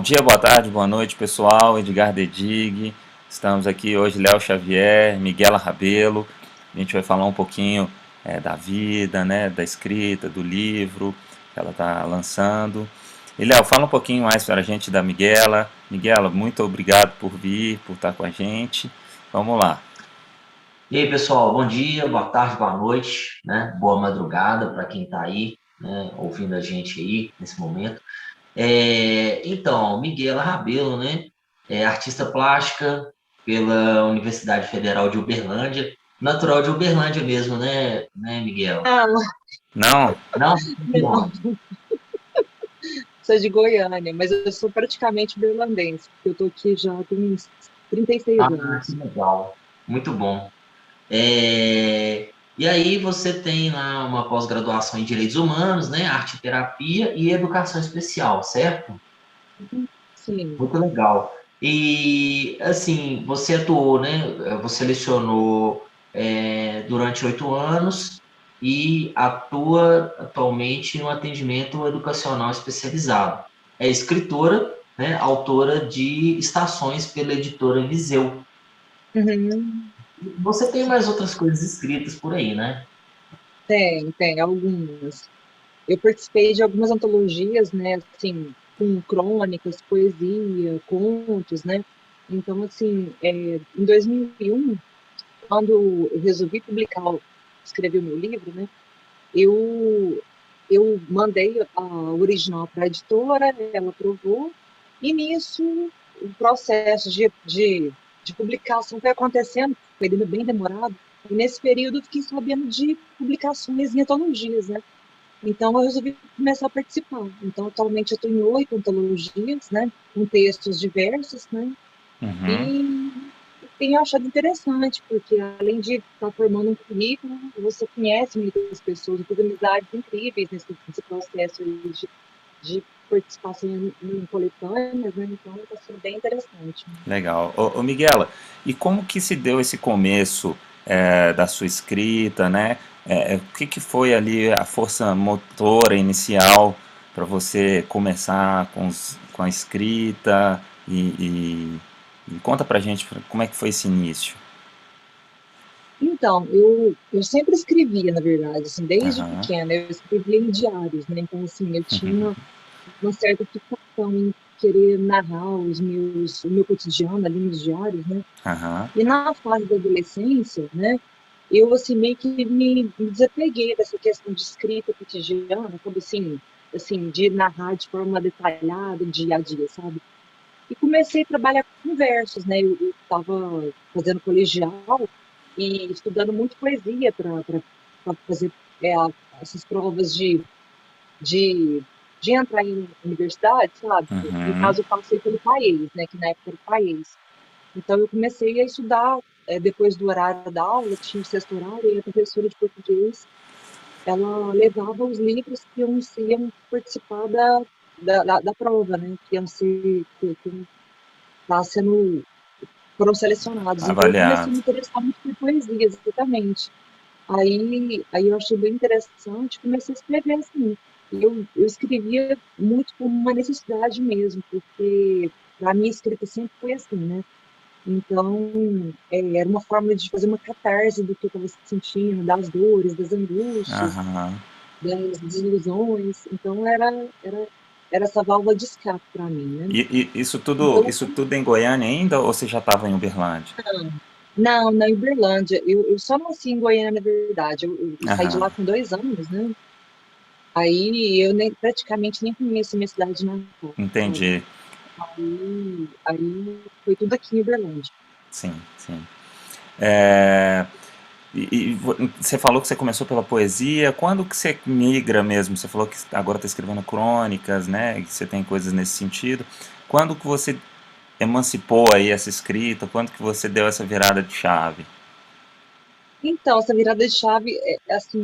dia, boa tarde, boa noite, pessoal. EdgarEdig. Estamos aqui hoje, Léo Xavier, Miguela Rabelo. A gente vai falar um pouquinho da vida, né, da escrita, do livro que ela está lançando. E Léo, fala um pouquinho mais para a gente da Miguela. Miguela, muito obrigado por vir, por estar com a gente. Vamos lá. E aí, pessoal, bom dia, boa tarde, boa noite, né? Boa madrugada para quem está aí, né, ouvindo a gente aí nesse momento. Então, Miguela Rabelo, né? É artista plástica pela Universidade Federal de Uberlândia, natural de Uberlândia mesmo, né, Miguel? Não, Não? Não? não, Não. sou de Goiânia, mas eu sou praticamente berlandense, porque eu tô aqui já tem uns 36 Ah, que anos. legal, muito bom. E aí você tem lá uma pós-graduação em Direitos Humanos, né? Arte e Terapia e Educação Especial, certo? Sim. Muito legal. E, assim, você atuou, né? Você lecionou durante 8 anos e atua atualmente no atendimento educacional especializado. É escritora, né? Autora de Estações pela editora Viseu. Uhum. Você tem mais outras coisas escritas por aí, né? Tem algumas. Eu participei de algumas antologias, né, assim, com crônicas, poesia, contos, né? Então, assim, em 2001, quando eu resolvi publicar, escrever o meu livro, né, eu, eu mandei a original para a editora, ela aprovou, e nisso o processo de publicação foi acontecendo, foi bem demorado, e nesse período eu fiquei sabendo de publicações em antologias, né? Então eu resolvi começar a participar. Então atualmente eu estou em 8 antologias, né? Com textos diversos, né? Uhum. E tenho achado interessante, porque além de estar formando um currículo, você conhece muitas pessoas, faz amizades incríveis nesse processo de participação em coletâneas, né? Então está sendo bem interessante. Legal. Ô Miguela, e como que se deu esse começo da sua escrita, né? O que que foi ali a força motora inicial para você começar com a escrita e conta pra gente como é que foi esse início. Então, eu sempre escrevia, na verdade, assim, desde Aham, pequena, eu escrevia em diários, né? Então, assim, eu tinha uma certa fixação em querer narrar o meu cotidiano ali nos diários, né? aham, E na fase da adolescência, né, eu assim meio que me desapeguei dessa questão de escrita cotidiana, sabe assim, de narrar de forma detalhada, dia a dia, sabe? E comecei a trabalhar com versos, né? Eu estava fazendo colegial e estudando muito poesia para fazer é, essas provas de, de entrar em universidade, sabe? No uhum. caso, eu passei pelo país, né? Que na época era o país. Então, eu comecei a estudar, depois do horário da aula, tinha o sexto horário, e a professora de português, ela levava os livros que iam participar da prova, né? Que iam ser, que tá sendo, foram selecionados. Então, eu comecei Avaliado. a me interessar muito por poesia, exatamente. Aí eu achei bem interessante, comecei a escrever assim. Eu escrevia muito como uma necessidade mesmo, porque a minha escrita sempre foi assim, né? Então, era uma forma de fazer uma catarse do que eu estava sentindo, das dores, das angústias, Aham. das desilusões. Então, era essa válvula de escape para mim, né? E Então, isso tudo em Goiânia ainda ou você já estava em Uberlândia? não, na Uberlândia, eu só nasci em Goiânia, na verdade. Eu saí de Aham, lá com 2 anos, né? Aí eu praticamente nem conheço a minha cidade natal, sabe? entendi. Aí foi tudo aqui em Uberlândia. Sim, sim. É, você falou que você começou pela poesia. Quando que você migra mesmo? Você falou que agora está escrevendo crônicas, né? Que você tem coisas nesse sentido. Quando que você emancipou aí essa escrita? Quando que você deu essa virada de chave? Então, essa virada de chave, assim,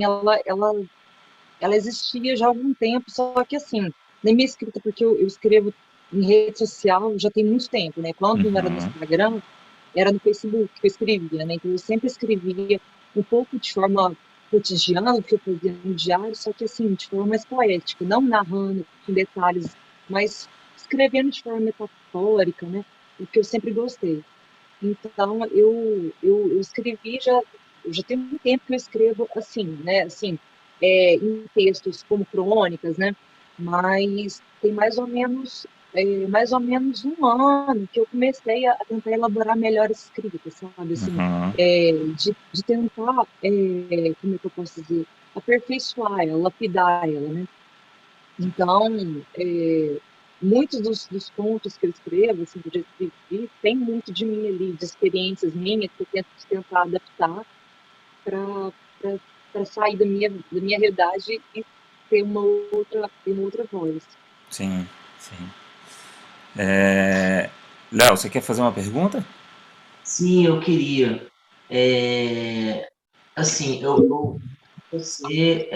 ela existia já há algum tempo, só que assim, na minha escrita, porque eu escrevo em rede social já tem muito tempo, né? Quando não era no Uhum, Instagram, era no Facebook que eu escrevia, né? Então eu sempre escrevia um pouco de forma cotidiana, o que eu fazia no diário, só que assim, de forma mais poética, não narrando com detalhes, mas escrevendo de forma metafórica, né? O que eu sempre gostei. Então, eu escrevi já tem um tempo que eu escrevo assim, né? Assim, em textos como crônicas, né? Mas tem mais ou menos um ano que eu comecei a tentar elaborar melhor essa escrita, sabe? Assim, Uhum. de tentar, como é que eu posso dizer? Aperfeiçoar ela, lapidar ela, né? Então, muitos dos contos que eu escrevo, assim, que eu já escrevi, tem muito de mim ali, de experiências minhas que eu tento tentar adaptar para sair da minha realidade e ter uma outra voz. Sim, sim. Léo, você quer fazer uma pergunta? Sim, eu queria. É, assim, você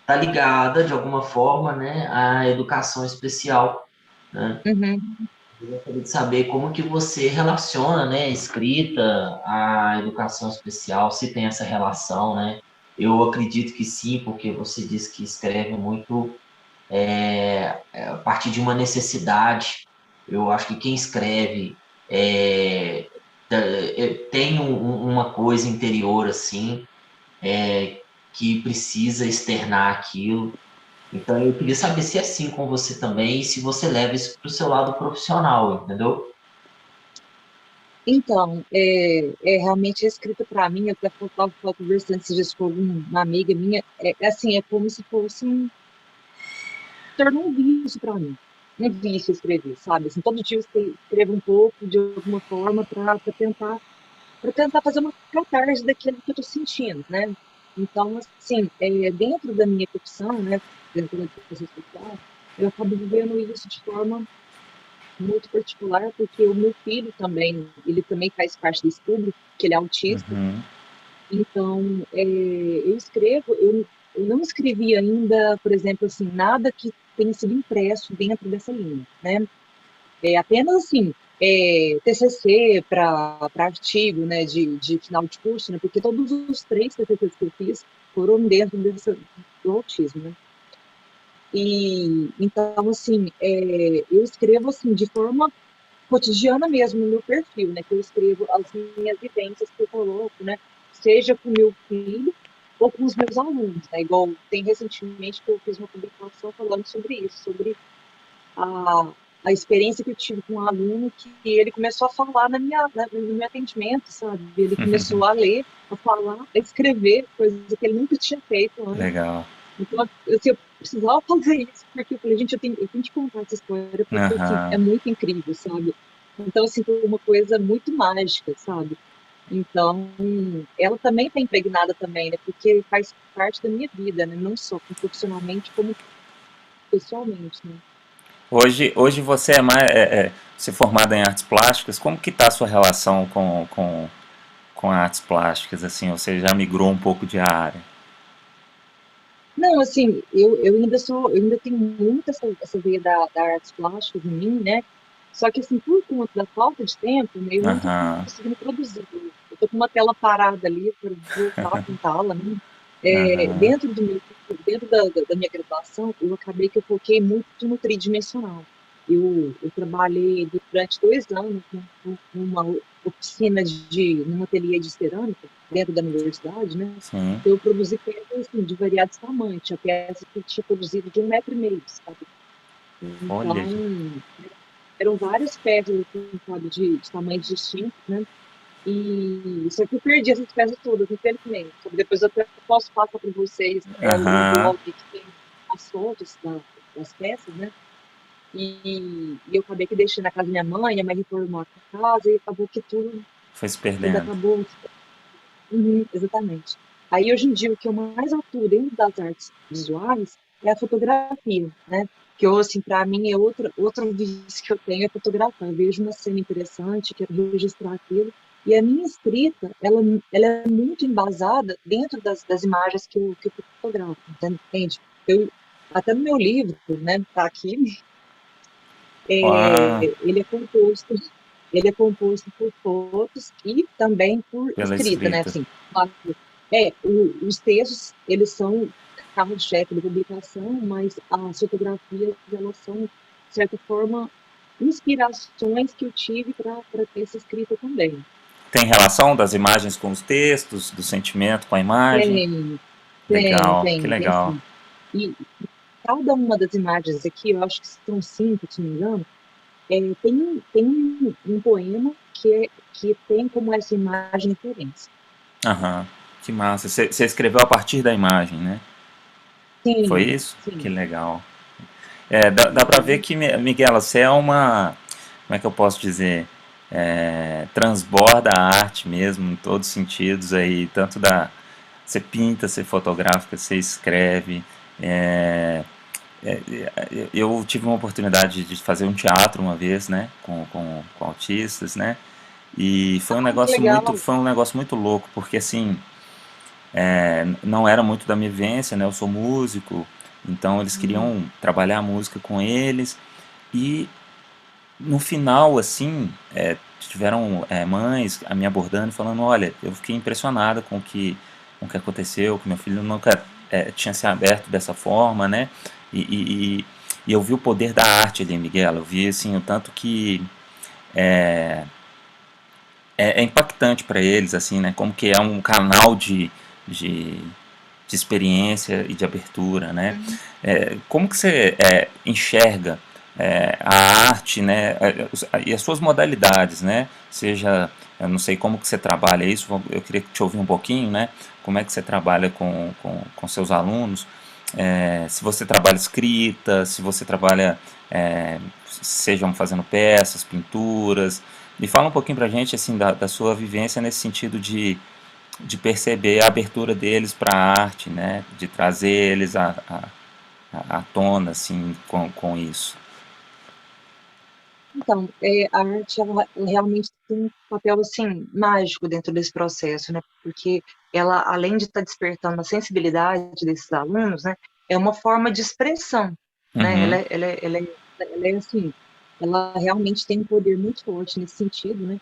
tá ligada de alguma forma, né, à educação especial, né? Uhum. Eu gostaria de saber como que você relaciona, né, a escrita à educação especial, se tem essa relação, né? Eu acredito que sim, porque você disse que escreve muito a partir de uma necessidade. Eu acho que quem escreve tem uma coisa interior assim que precisa externar aquilo. Então eu queria saber se é assim com você também e se você leva isso para o seu lado profissional, entendeu? Então, realmente a escrita para mim, eu até estava conversando esses dias com uma amiga minha, assim, é como se fosse tornou um vício para mim. Um vício escrever, sabe? Assim, todo dia eu escrevo um pouco, de alguma forma, para tentar fazer uma catarse daquilo que eu estou sentindo, né? Então, assim, dentro da minha profissão, né, dentro da educação social, eu acabo vivendo isso de forma muito particular, porque o meu filho também, ele também faz parte desse público, que ele é autista, Uhum. então, eu não escrevi ainda, por exemplo, assim, nada que tenha sido impresso dentro dessa linha, né? Apenas assim, TCC para artigo, né, de final de curso, né? Porque todos os três TCCs que eu fiz foram dentro do autismo, né? E então, assim, eu escrevo assim de forma cotidiana mesmo no meu perfil, né? Que eu escrevo as minhas vivências que eu coloco, né? Seja com o meu filho ou com os meus alunos, né? Igual tem recentemente que eu fiz uma publicação falando sobre isso, sobre a, a experiência que eu tive com um aluno que ele começou a falar no meu atendimento, sabe? Ele começou a ler, a falar, a escrever, coisa que ele nunca tinha feito antes. Legal. Então, assim, eu precisava fazer isso, porque eu falei, gente, eu tenho que contar essa história, porque, assim, é Aham. muito incrível, sabe? Então, assim, foi uma coisa muito mágica, sabe? Então, ela também está impregnada também, né? Porque faz parte da minha vida, né? Não só profissionalmente, como pessoalmente, né? Hoje você é mais você é formada em artes plásticas. Como que tá a sua relação com artes plásticas? Assim, você já migrou um pouco de área? Não, assim, eu ainda tenho muito essa veia da artes plásticas em mim, né? Só que, assim, por conta da falta de tempo, né, eu não tô Aham. conseguindo produzir. Eu tô com uma tela parada ali para voltar a pintá-la, né? Aham. Dentro dentro da minha graduação, eu acabei que eu foquei muito no tridimensional. Eu trabalhei durante 2 anos numa oficina num ateliê de cerâmica dentro da universidade, né? Sim. Eu produzi peças assim, de variados tamanhos. Tinha peça que tinha produzido de 1,5 m, sabe? Olha, Então, gente. eram várias peças, assim, sabe, de tamanhos distintos, né? E só que eu perdi essas peças todas, infelizmente. Depois eu até posso passar para vocês o Aham. blog que tem as fotos das peças, né? E eu acabei que deixei na casa da minha mãe reformou a casa e acabou que Foi se tudo perdendo. acabou. Uhum, exatamente. Aí, hoje em dia, o que eu mais atuo dentro das artes visuais é a fotografia, né? Que eu, assim, para mim, é outro vício que eu tenho é fotografar. Eu vejo uma cena interessante, quero registrar aquilo. E a minha escrita, ela é muito embasada dentro das imagens que eu fotografo, entende? Eu, até no meu livro, né, tá aqui, Ah, ele é composto, ele é composto por fotos e também por pela escrita, né? escrita. Assim, claro, os textos, eles são carro-chefe da publicação, mas as fotografias, elas certa forma, inspirações que eu tive para ter essa escrita também. Tem relação das imagens com os textos, do sentimento com a imagem? Tem, Legal, que tem legal. sim. E cada uma das imagens aqui, eu acho que são 5, se não me engano, tem um poema que tem como essa imagem referência. Aham, que massa. Você escreveu a partir da imagem, né? Foi Sim, isso? Que sim. legal. Dá pra ver que, Miguela, você é uma, como é que eu posso dizer, transborda a arte mesmo, em todos os sentidos aí, tanto da, você pinta, você fotografa, você escreve, é, eu tive uma oportunidade de fazer um teatro uma vez, né, com autistas, né, e Que legal. foi um negócio muito louco, porque assim, não era muito da minha vivência, né, eu sou músico, então eles Hum. queriam trabalhar a música com eles, e no final, assim, tiveram mães a me abordando e falando, olha, eu fiquei impressionada com o que aconteceu, que meu filho nunca tinha se aberto dessa forma, né? E, e, e- e eu vi o poder da arte ali, Miguel. Eu vi, assim, o tanto que é impactante para eles, assim, né? Como que é um canal de, de experiência e de abertura, né? Uhum. Como que você enxerga a arte, né? E as suas modalidades, né? Seja, eu não sei como que você trabalha isso, eu queria te ouvir um pouquinho, né? Como é que você trabalha com seus alunos? Se você trabalha escrita, se você trabalha, sejam fazendo peças, pinturas, me fala um pouquinho pra gente, assim, da sua vivência nesse sentido de perceber a abertura deles para a arte, né? De trazer eles à tona, assim, com isso. Então, a arte ela realmente tem um papel assim mágico dentro desse processo, né? Porque ela, além de estar despertando a sensibilidade desses alunos, né, é uma forma de expressão, né? Uhum, Ela é assim, ela realmente tem um poder muito forte nesse sentido, né?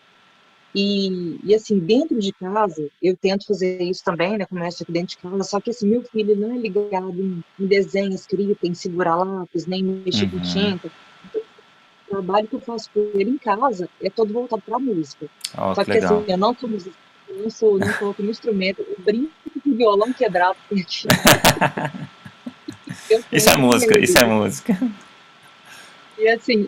E assim, dentro de casa, eu tento fazer isso também, né? Começo aqui dentro de casa, só que assim, meu filho não é ligado em desenho, escrita, em segurar lápis, nem mexer com uhum. tinta. O trabalho que eu faço com ele em casa é todo voltado para a música. Ó, Só que que assim, legal. eu não sou musicista, não toco no instrumento, eu brinco com o violão quebrado que eu tinha, eu Isso é canto com música, isso é ele. música. E assim,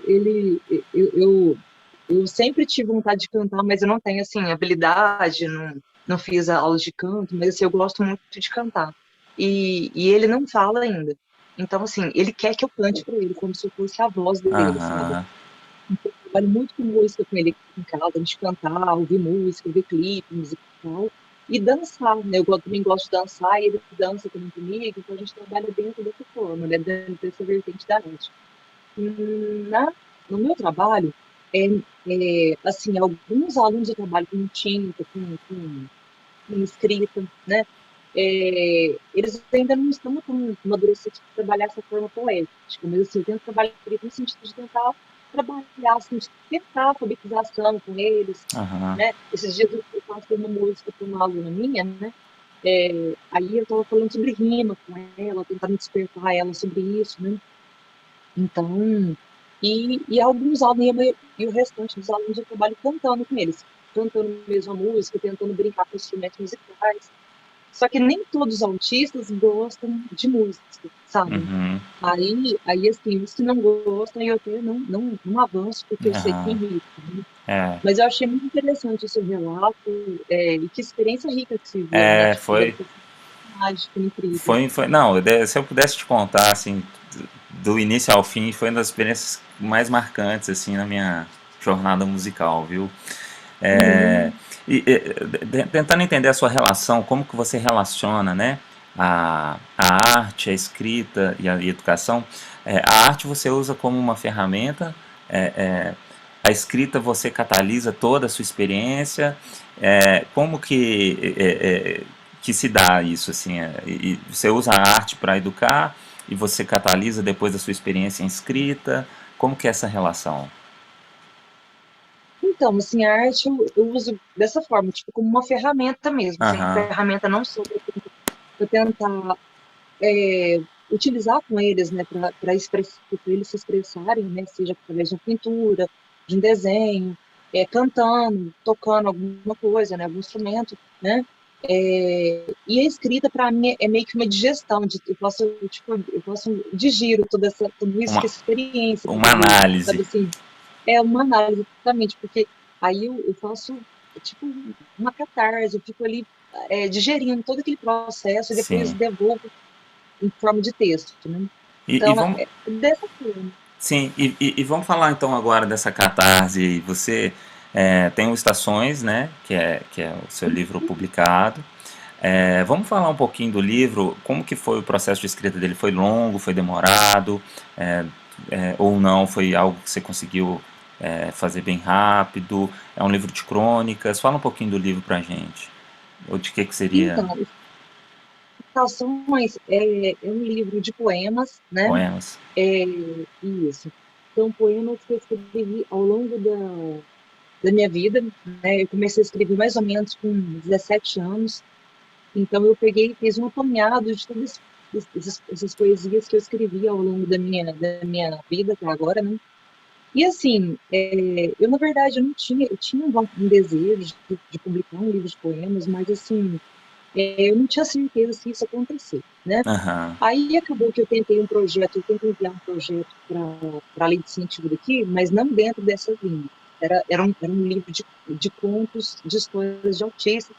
eu sempre tive vontade de cantar, mas eu não tenho assim habilidade, não fiz aulas de canto, mas assim, eu gosto muito de cantar. E ele não fala ainda. Então, assim, ele quer que eu cante para ele, como se eu fosse a voz dele, sabe? Aham, Então, eu trabalho muito com música com ele aqui em casa, a gente cantar, ouvir música, ver clipe musical e dançar, né? Também gosto de dançar e ele dança também comigo, então a gente trabalha dentro dessa forma, né? Dentro dessa vertente da arte. Na, no meu trabalho, assim, alguns alunos eu trabalho com tinta, com escrita, né? Eles ainda não estão tão amadurecidos para trabalhar essa forma poética, mas assim, eu tento trabalhar no sentido de tentar trabalhar, assim, de tentar alfabetização com eles, aham. né? Esses dias eu passei uma música para uma aluna minha, né? Aí eu estava falando sobre rima com ela, tentando despertar ela sobre isso, né? Então, e alguns alunos, e o restante dos alunos eu trabalho cantando com eles, cantando mesmo a música, tentando brincar com instrumentos musicais. Só que nem todos os autistas gostam de música, sabe? Uhum, Aí assim, os que não gostam, eu até não avanço, porque eu sei que aham. irrita, né? É, Mas eu achei muito interessante o seu relato, e que experiência rica que você viveu, né? Tipo, deve foi, ter sido mágico, incrível. não, se eu pudesse te contar, assim, do início ao fim, foi uma das experiências mais marcantes, assim, na minha jornada musical, viu? É, Uhum. tentando entender a sua relação, como que você relaciona, né, a arte, a escrita e a educação. A arte você usa como uma ferramenta, é, é, a escrita você catalisa toda a sua experiência. Como que se dá isso, assim? E você usa a arte para educar e você catalisa depois a sua experiência em escrita. Como que é essa relação? Então, assim, a arte eu uso dessa forma, tipo, como uma ferramenta mesmo, assim, uma Aham, ferramenta não só para tentar utilizar com eles, né, para eles se expressarem, né, seja através de uma pintura, de um desenho, cantando, tocando alguma coisa, né, algum instrumento, né, e a escrita para mim é meio que uma digestão, eu posso digiro tudo isso, essa experiência, uma análise. sabe assim, uma análise, exatamente, porque aí eu faço tipo uma catarse, eu fico ali digerindo todo aquele processo e depois Sim. devolvo em forma de texto, né? E Então, vamos, dessa forma. sim, e vamos falar então agora dessa catarse. Você tem o Estações, né, que é o seu livro publicado. Vamos falar um pouquinho do livro, como que foi o processo de escrita dele? Foi longo, foi demorado, ou não, foi algo que você conseguiu fazer bem rápido? É um livro de crônicas? Fala um pouquinho do livro pra gente, ou de que seria Então, Estações é um livro de poemas, né? poemas? Isso. São poemas que eu escrevi ao longo da minha vida, né? Eu comecei a escrever mais ou menos com 17 anos, então eu peguei e fiz um apanhado de todas essas poesias que eu escrevi ao longo da minha vida até agora, né? E assim, eu na verdade eu tinha um desejo de publicar um livro de poemas, mas assim, eu não tinha certeza se isso ia acontecer, né? Aham, Aí acabou que eu tentei enviar um projeto para a Lei de Incentivo daqui, mas não dentro dessa linha. Era um livro de contos, de histórias de autistas.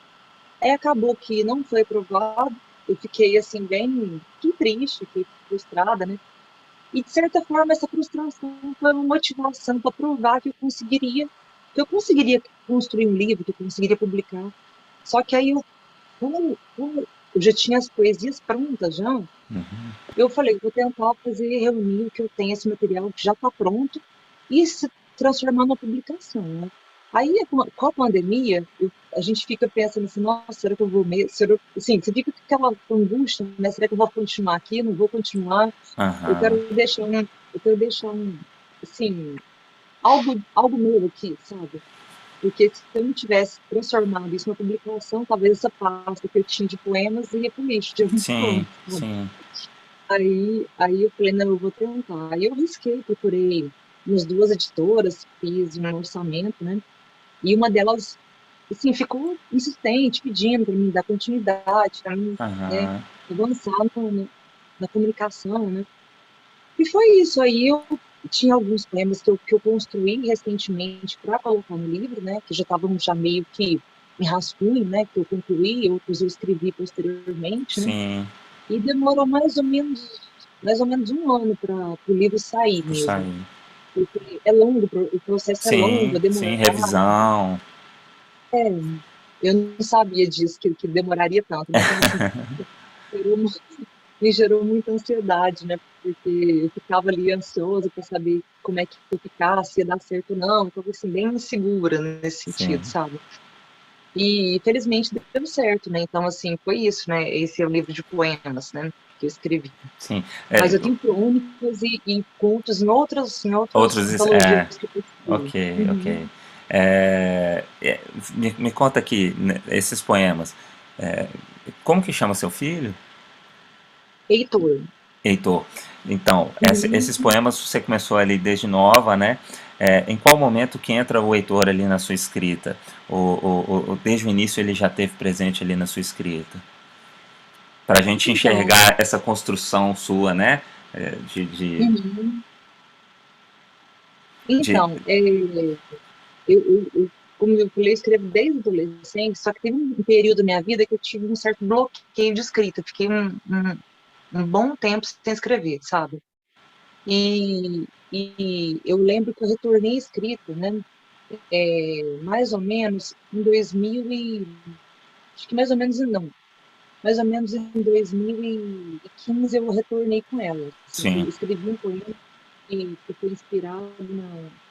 Aí acabou que não foi aprovado, eu fiquei assim, bem triste, fiquei frustrada, né? E de certa forma essa frustração foi uma motivação para provar que eu conseguiria construir um livro, que eu conseguiria publicar. Só que aí como eu já tinha as poesias prontas já, eu falei, vou tentar reunir o que eu tenho, esse material que já está pronto, e se transformar numa publicação, né? Aí, com a pandemia, a gente fica pensando assim, nossa, será que eu vou mesmo? Assim, você fica com aquela angústia, né? Será que eu vou continuar aqui? Não vou continuar? Eu aham, quero deixar um, assim, algo meu aqui, sabe? Porque se eu não tivesse transformado isso numa publicação, talvez essa pasta que eu tinha de poemas ia pro lixo de alguma sim, forma. sim, Aí eu falei, não, eu vou tentar. Aí eu risquei, procurei umas duas editoras, fiz um orçamento, né? E uma delas, assim, ficou insistente, pedindo para mim dar continuidade, para mim, né, aham, avançar na comunicação, né? E foi isso. Aí eu tinha alguns poemas que eu construí recentemente para colocar no livro, né? Que já estavam já meio que em rascunho, né? Que eu concluí, outros eu escrevi posteriormente, né? sim, E demorou mais ou menos um ano para o livro sair por mesmo. sair. Porque é longo, o processo é longo, Sim, é sim, demorado. revisão. É, eu não sabia disso, que demoraria tanto, né? Então, assim, gerou mu- me gerou muita ansiedade, né? Porque eu ficava ali ansiosa para saber como é que eu ficar, se ia dar certo ou não. Eu estava assim, bem insegura nesse Sim, sentido, sabe? E felizmente deu certo, né? Então, assim, foi isso, né? Esse é o livro de poemas, né? Que eu escrevi. sim. Mas eu tenho crônicas e contos em outras Outros, antologias que eu participei. ok, Uhum. ok. Me conta aqui, né, esses poemas. é, Como que chama seu filho? Heitor. Heitor. Então, Uhum. esses poemas você começou ali desde nova, né? Em qual momento que entra o Heitor ali na sua escrita? Ou desde o início ele já esteve presente ali na sua escrita? Para a gente Então, enxergar essa construção sua, né? É, de, de, uhum. de, Então, como eu falei, eu escrevo desde adolescente, só que teve um período da minha vida que eu tive um certo bloqueio de escrita. Eu fiquei um bom tempo sem escrever, sabe? E eu lembro que eu retornei à escrita, né? Mais ou menos em 2000 acho que mais ou menos não, mais ou menos em 2015 eu retornei com ela. Assim, eu sim. escrevi um poema que foi inspirado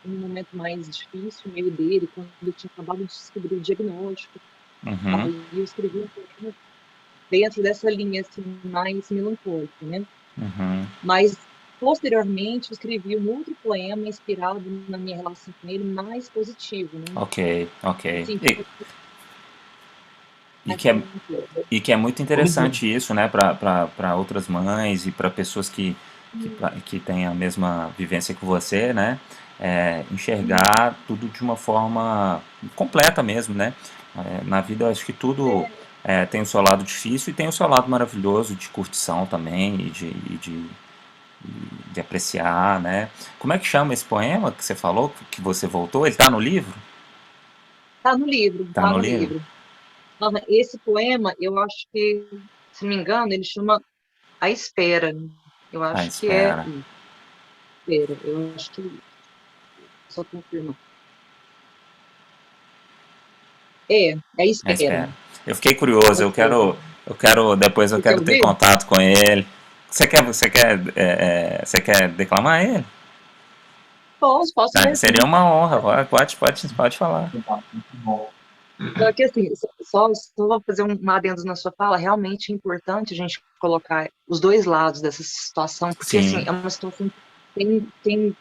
em um momento mais difícil, meio dele, quando eu tinha acabado de descobrir o diagnóstico. Uhum, Aí eu escrevi um poema dentro dessa linha assim, mais melancólica, né? uhum. Mas posteriormente eu escrevi um outro poema inspirado na minha relação com ele, mais positivo, né? Ok, ok. Assim, E que é muito interessante isso, né, para outras mães e para pessoas que têm a mesma vivência que você, né, enxergar tudo de uma forma completa mesmo, né. Na vida eu acho que tudo tem o seu lado difícil e tem o seu lado maravilhoso de curtição também de apreciar, né. Como é que chama esse poema que você falou, que você voltou? Ele está no livro? Tá no livro, Está tá no no livro? livro. Esse poema, eu acho que, se não me engano, ele chama A Espera. Eu Ah, acho que é espera. Espera. Eu acho que é isso. Só confirmar. É A Ah, Espera. espera. Eu fiquei A curioso, Espera. depois eu Você quer quero ter ouvir? contato com ele. Você quer declamar ele? Posso ler Seria sim. uma honra, pode falar. Muito bom. Só que assim, só vou fazer um adendo na sua fala, realmente é importante a gente colocar os dois lados dessa situação, porque assim, Sim, é uma situação que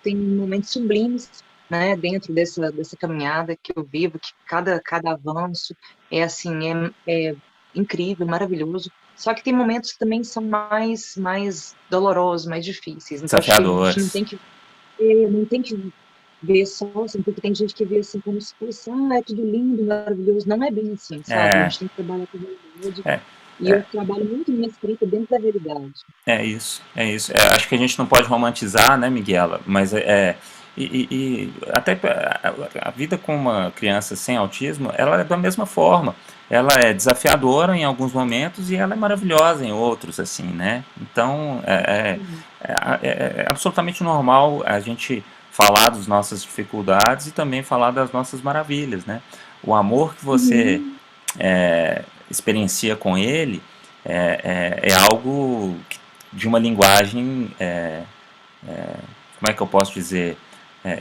tem momentos sublimes, né, dentro dessa caminhada que eu vivo, que cada avanço é assim, é incrível, maravilhoso, só que tem momentos que também são mais dolorosos, mais difíceis, então acho que a gente desafiadores. não tem que ver só assim, porque tem gente que vê assim como se fosse, é tudo lindo, maravilhoso. Não é bem assim, sabe? A É, gente tem que trabalhar com a realidade. é, E eu trabalho muito minha escrita dentro da realidade. é isso, é isso. Acho que a gente não pode romantizar, né, Miguela? Mas até a vida com uma criança sem autismo, ela é da mesma forma. Ela é desafiadora em alguns momentos e ela é maravilhosa em outros, assim, né? Então, é absolutamente normal a gente falar das nossas dificuldades e também falar das nossas maravilhas, né? O amor que você Uhum. experiencia com ele é algo de uma linguagem, como é que eu posso dizer,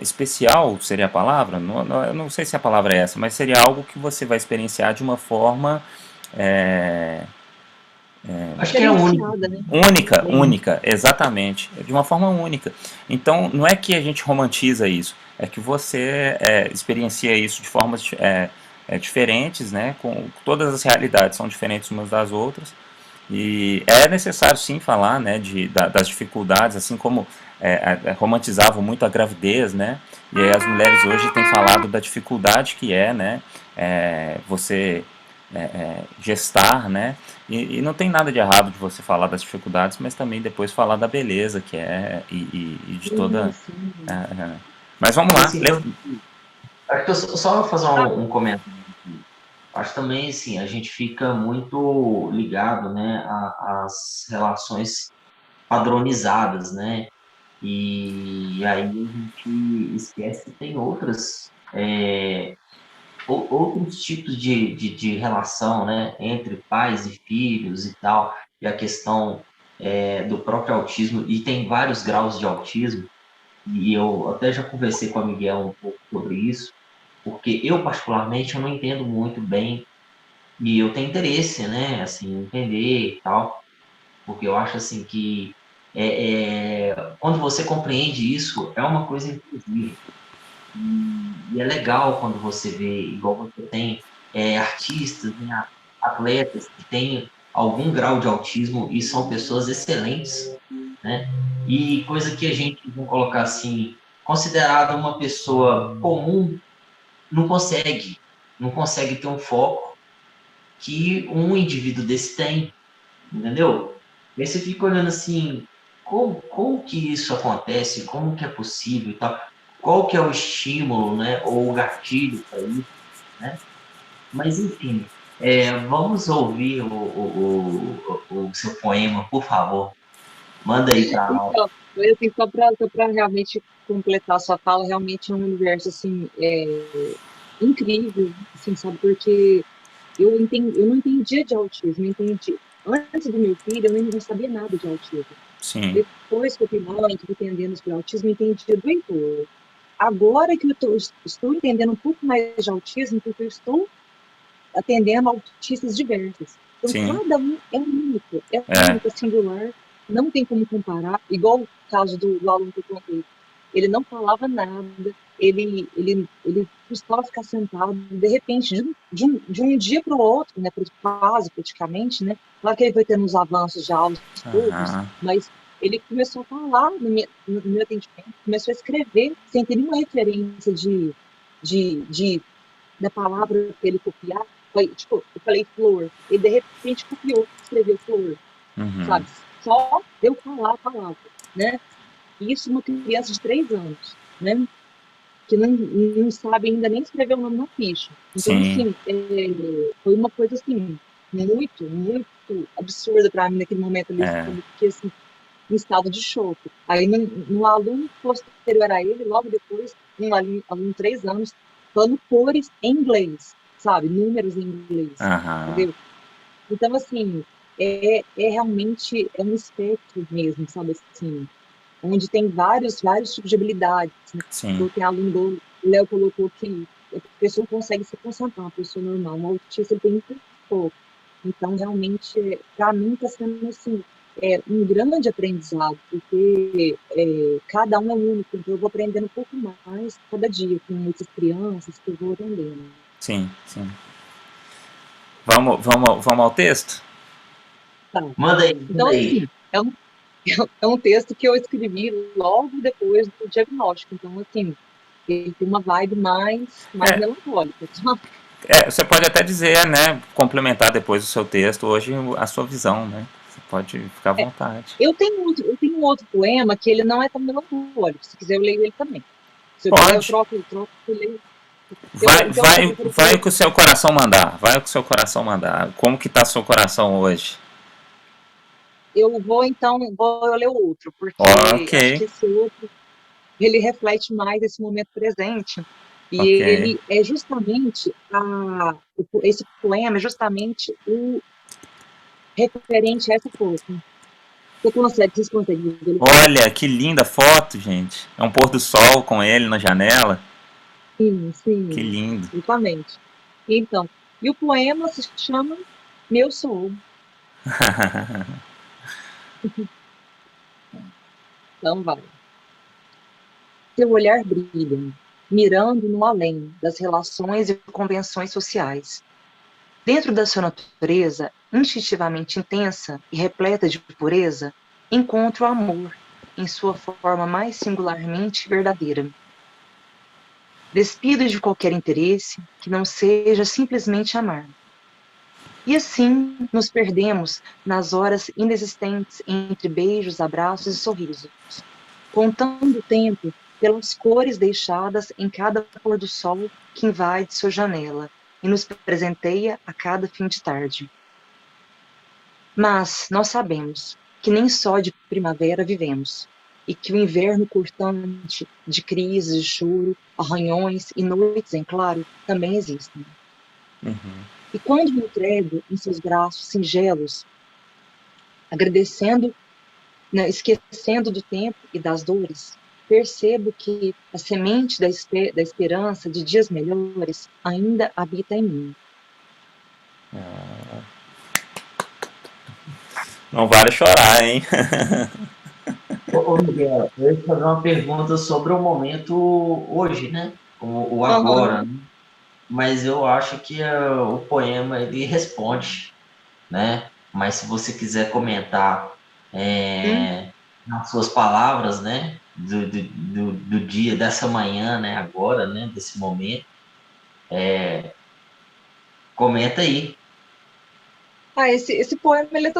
especial seria a palavra? Eu não sei se a palavra é essa, mas seria algo que você vai experienciar de uma forma é, Acho que é único. Diferenciada, né? única, única, exatamente, de uma forma única. Então, não é que a gente romantiza isso, é que você experiencia isso de formas diferentes, né? Com todas as realidades são diferentes umas das outras. E é necessário sim falar, né, das dificuldades, assim como romantizavam muito a gravidez, né? E aí as mulheres hoje têm falado da dificuldade que é, né, você gestar, né? E não tem nada de errado de você falar das dificuldades, mas também depois falar da beleza que é e de toda. Sim. Mas vamos E lá, assim, acho que eu só vou fazer um comentário aqui. Acho também, assim, a gente fica muito ligado, né, às relações padronizadas, né? E aí a gente esquece que tem outros tipos de relação, né, entre pais e filhos e tal, e a questão do próprio autismo, e tem vários graus de autismo, e eu até já conversei com a Miguel um pouco sobre isso, porque eu, particularmente, eu não entendo muito bem, e eu tenho interesse, né, assim, em entender e tal, porque eu acho, assim, que quando você compreende isso, é uma coisa inclusiva. E é legal quando você vê, igual você tem artistas, né, atletas que têm algum grau de autismo e são pessoas excelentes, né? E coisa que a gente, vamos colocar assim, considerada uma pessoa comum, não consegue ter um foco que um indivíduo desse tem, entendeu? E aí você fica olhando assim, como que isso acontece, como que é possível e tal, qual que é o estímulo, né, ou o gatilho para isso, né? Mas, enfim, vamos ouvir o seu poema, por favor. Manda aí para nós. Então, assim, só para realmente completar a sua fala, realmente é um universo assim, incrível, assim, sabe? Porque eu não entendia de autismo, eu entendi. Antes do meu filho, eu nem não sabia nada de autismo. sim, Depois que eu fui mãe, que fui entendendo sobre autismo, eu entendi do entorno. Agora que estou entendendo um pouco mais de autismo, porque eu estou atendendo autistas diversos. Então, sim, cada um é é, único, é singular, não tem como comparar. Igual o caso do aluno que eu contei. Ele não falava nada, ele custava ficar sentado, de repente, de um dia para o outro, né, quase praticamente, né, claro que ele foi tendo uns avanços já aos poucos, Aham. mas ele começou a falar no meu atendimento, começou a escrever sem ter nenhuma referência da palavra que ele copiar. Tipo, eu falei flor, ele de repente copiou, escreveu flor, Uhum. sabe? Só deu falar a palavra, né? Isso uma criança de 3 anos, né? Que não sabe ainda nem escrever o nome na ficha. Então, Sim. assim, foi uma coisa, assim, muito, muito absurda para mim naquele momento ali, É. sabe? Porque, assim, em estado de choque. Aí, no aluno posterior a ele, logo depois, aluno de 3 anos, falando cores em inglês, sabe? Números em inglês, Aham. entendeu? Então, assim, realmente um espectro mesmo, sabe? Assim, onde tem vários tipos de habilidades, né? Sim. Então, tem aluno o Léo colocou que a pessoa não consegue se concentrar, uma pessoa normal, um autista ele tem muito pouco. Então, realmente, para mim está sendo assim, um grande aprendizado, porque cada um é único, então eu vou aprendendo um pouco mais cada dia com essas crianças que eu vou atendendo. Sim. Sim. Vamos ao texto? Tá. Manda aí, Então, manda aí. assim, é um texto que eu escrevi logo depois do diagnóstico. Então, assim, ele tem uma vibe mais É, melancólica. você pode até dizer, né, complementar depois o seu texto, hoje a sua visão, né? Você pode ficar à É, vontade. eu tenho um outro poema que ele não é tão melancólico. Se quiser, eu leio ele também. Se eu quiser, Pode. eu troco e leio. Então, assim, Vai, vai o que o seu coração mandar. Vai o que o seu coração mandar. Como que tá o seu coração hoje? eu vou, então, vou ler o outro, porque Ok, acho que esse outro, ele reflete mais esse momento presente. E ok. ele é justamente, esse poema é justamente o referente a essa foto. Vocês conseguem visualizar? Olha, que linda foto, gente. É um pôr do sol com ele na janela. Sim, Que sim, lindo. exatamente. Então, e o poema se chama Meu Sol. Então, vai. Seu olhar brilha, mirando no além das relações e convenções sociais. Dentro da sua natureza, instintivamente intensa e repleta de pureza, encontra o amor, em sua forma mais singularmente verdadeira. Despido de qualquer interesse que não seja simplesmente amar. E assim nos perdemos nas horas inexistentes entre beijos, abraços e sorrisos, contando o tempo pelas cores deixadas em cada pôr do sol que invade sua janela e nos presenteia a cada fim de tarde. Mas nós sabemos que nem só de primavera vivemos, e que o inverno cortante de crises de choro, arranhões e noites em claro também existem. E quando me entrego em seus braços singelos, agradecendo, né, esquecendo do tempo e das dores, percebo que a semente da esperança de dias melhores ainda habita em mim. Não vale chorar, hein? Ô, Miguel, eu ia te fazer uma pergunta sobre o momento hoje, né? O Uhum. agora, né? Mas eu acho que o poema ele responde, né? Mas se você quiser comentar Hum. nas suas palavras, né? Do dia, dessa manhã, né? Agora, né? Desse momento, comenta aí. Esse poema ele é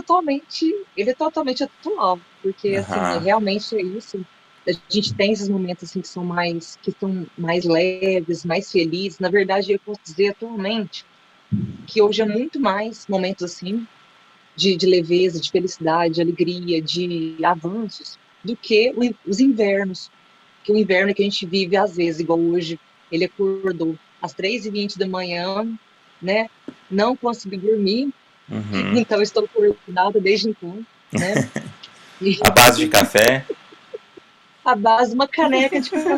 totalmente atual, porque assim, Aham. realmente é isso. A gente tem esses momentos assim que são mais leves, mais felizes. Na verdade, eu posso dizer atualmente que hoje é muito mais momentos assim de leveza, de felicidade, de alegria, de avanços, do que os invernos. Que o inverno que a gente vive às vezes, igual hoje, ele acordou às 3h20 da manhã, né? Não conseguiu dormir, Uhum. então estou acordada desde então, né? E A base de café. a base de uma caneca de café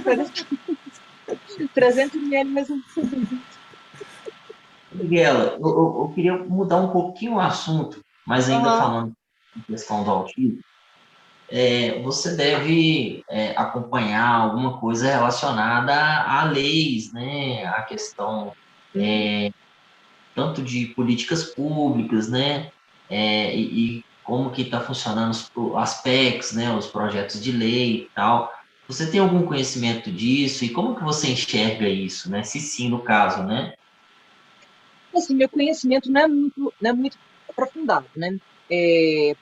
300 ml, mais um. Miguel, eu queria mudar um pouquinho o assunto, mas ainda Aham, falando em questão do autismo. você deve acompanhar alguma coisa relacionada a leis, né? A questão tanto de políticas públicas, né? E como que está funcionando as PECs, né? Os projetos de lei e tal. Você tem algum conhecimento disso? E como que você enxerga isso, né? Se sim, no caso, né? Assim, meu conhecimento não é muito aprofundado, né?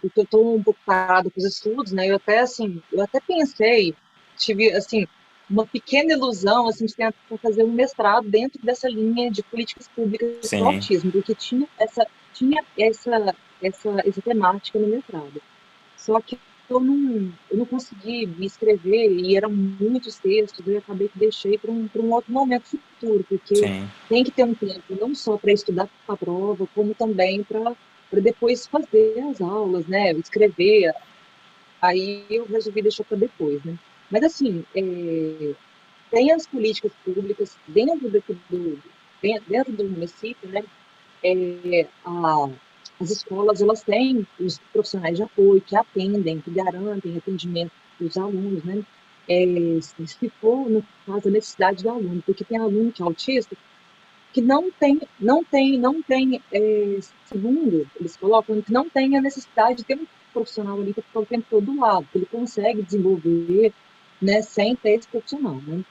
Porque eu estou um pouco parado com os estudos, né? Eu até pensei, tive, assim, uma pequena ilusão, assim, de tentar fazer um mestrado dentro dessa linha de políticas públicas para o Sim, autismo, porque tinha essa temática no mestrado. Só que eu não consegui me inscrever e eram muitos textos, eu acabei que deixei para um outro momento futuro, porque sim, tem que ter um tempo não só para estudar para a prova, como também para depois fazer as aulas, né? Escrever. Aí eu resolvi deixar para depois, né? Mas assim, tem as políticas públicas dentro do município, né? As escolas, elas têm os profissionais de apoio que atendem, que garantem atendimento dos alunos, né? Se for, no caso, a necessidade do aluno, porque tem aluno que é autista que segundo eles colocam, que não tem a necessidade de ter um profissional ali que fica o tempo todo do lado, que ele consegue desenvolver, né, sem ter esse profissional, né?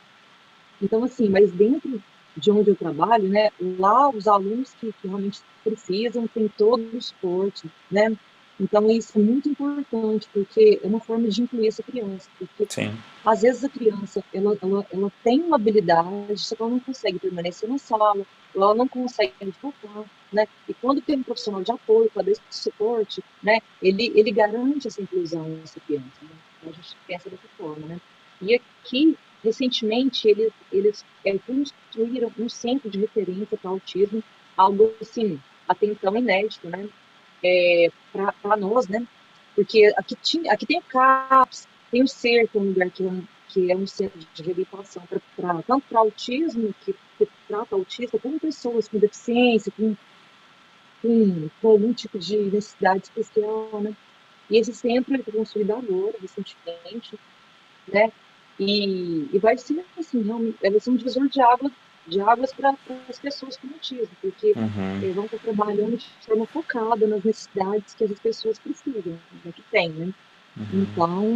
Então, assim, mas dentro de onde eu trabalho, né, lá os alunos que realmente precisam têm todo o suporte, né? Então, isso é muito importante, porque é uma forma de incluir essa criança, porque sim, às vezes a criança, ela tem uma habilidade, só que ela não consegue permanecer na sala, ela não consegue focar, né? E quando tem um profissional de apoio para dar esse suporte, né, ele garante essa inclusão nessa criança, né? Então, a gente pensa dessa forma, né? E aqui, recentemente, eles construíram um centro de referência para autismo, algo assim, até então inédito, né? Para nós, né? Porque aqui tem o CAPS, tem o CER, que é um lugar que é um centro de reabilitação tanto para autismo, que trata autista, como pessoas com deficiência, com algum tipo de necessidade especial, né? E esse centro ele foi construído agora, recentemente, né? E vai ser assim, realmente, vai ser um divisor de águas para as pessoas com autismo, porque uhum, vão estar trabalhando de forma focada nas necessidades que as pessoas precisam, né, que tem, né? Então,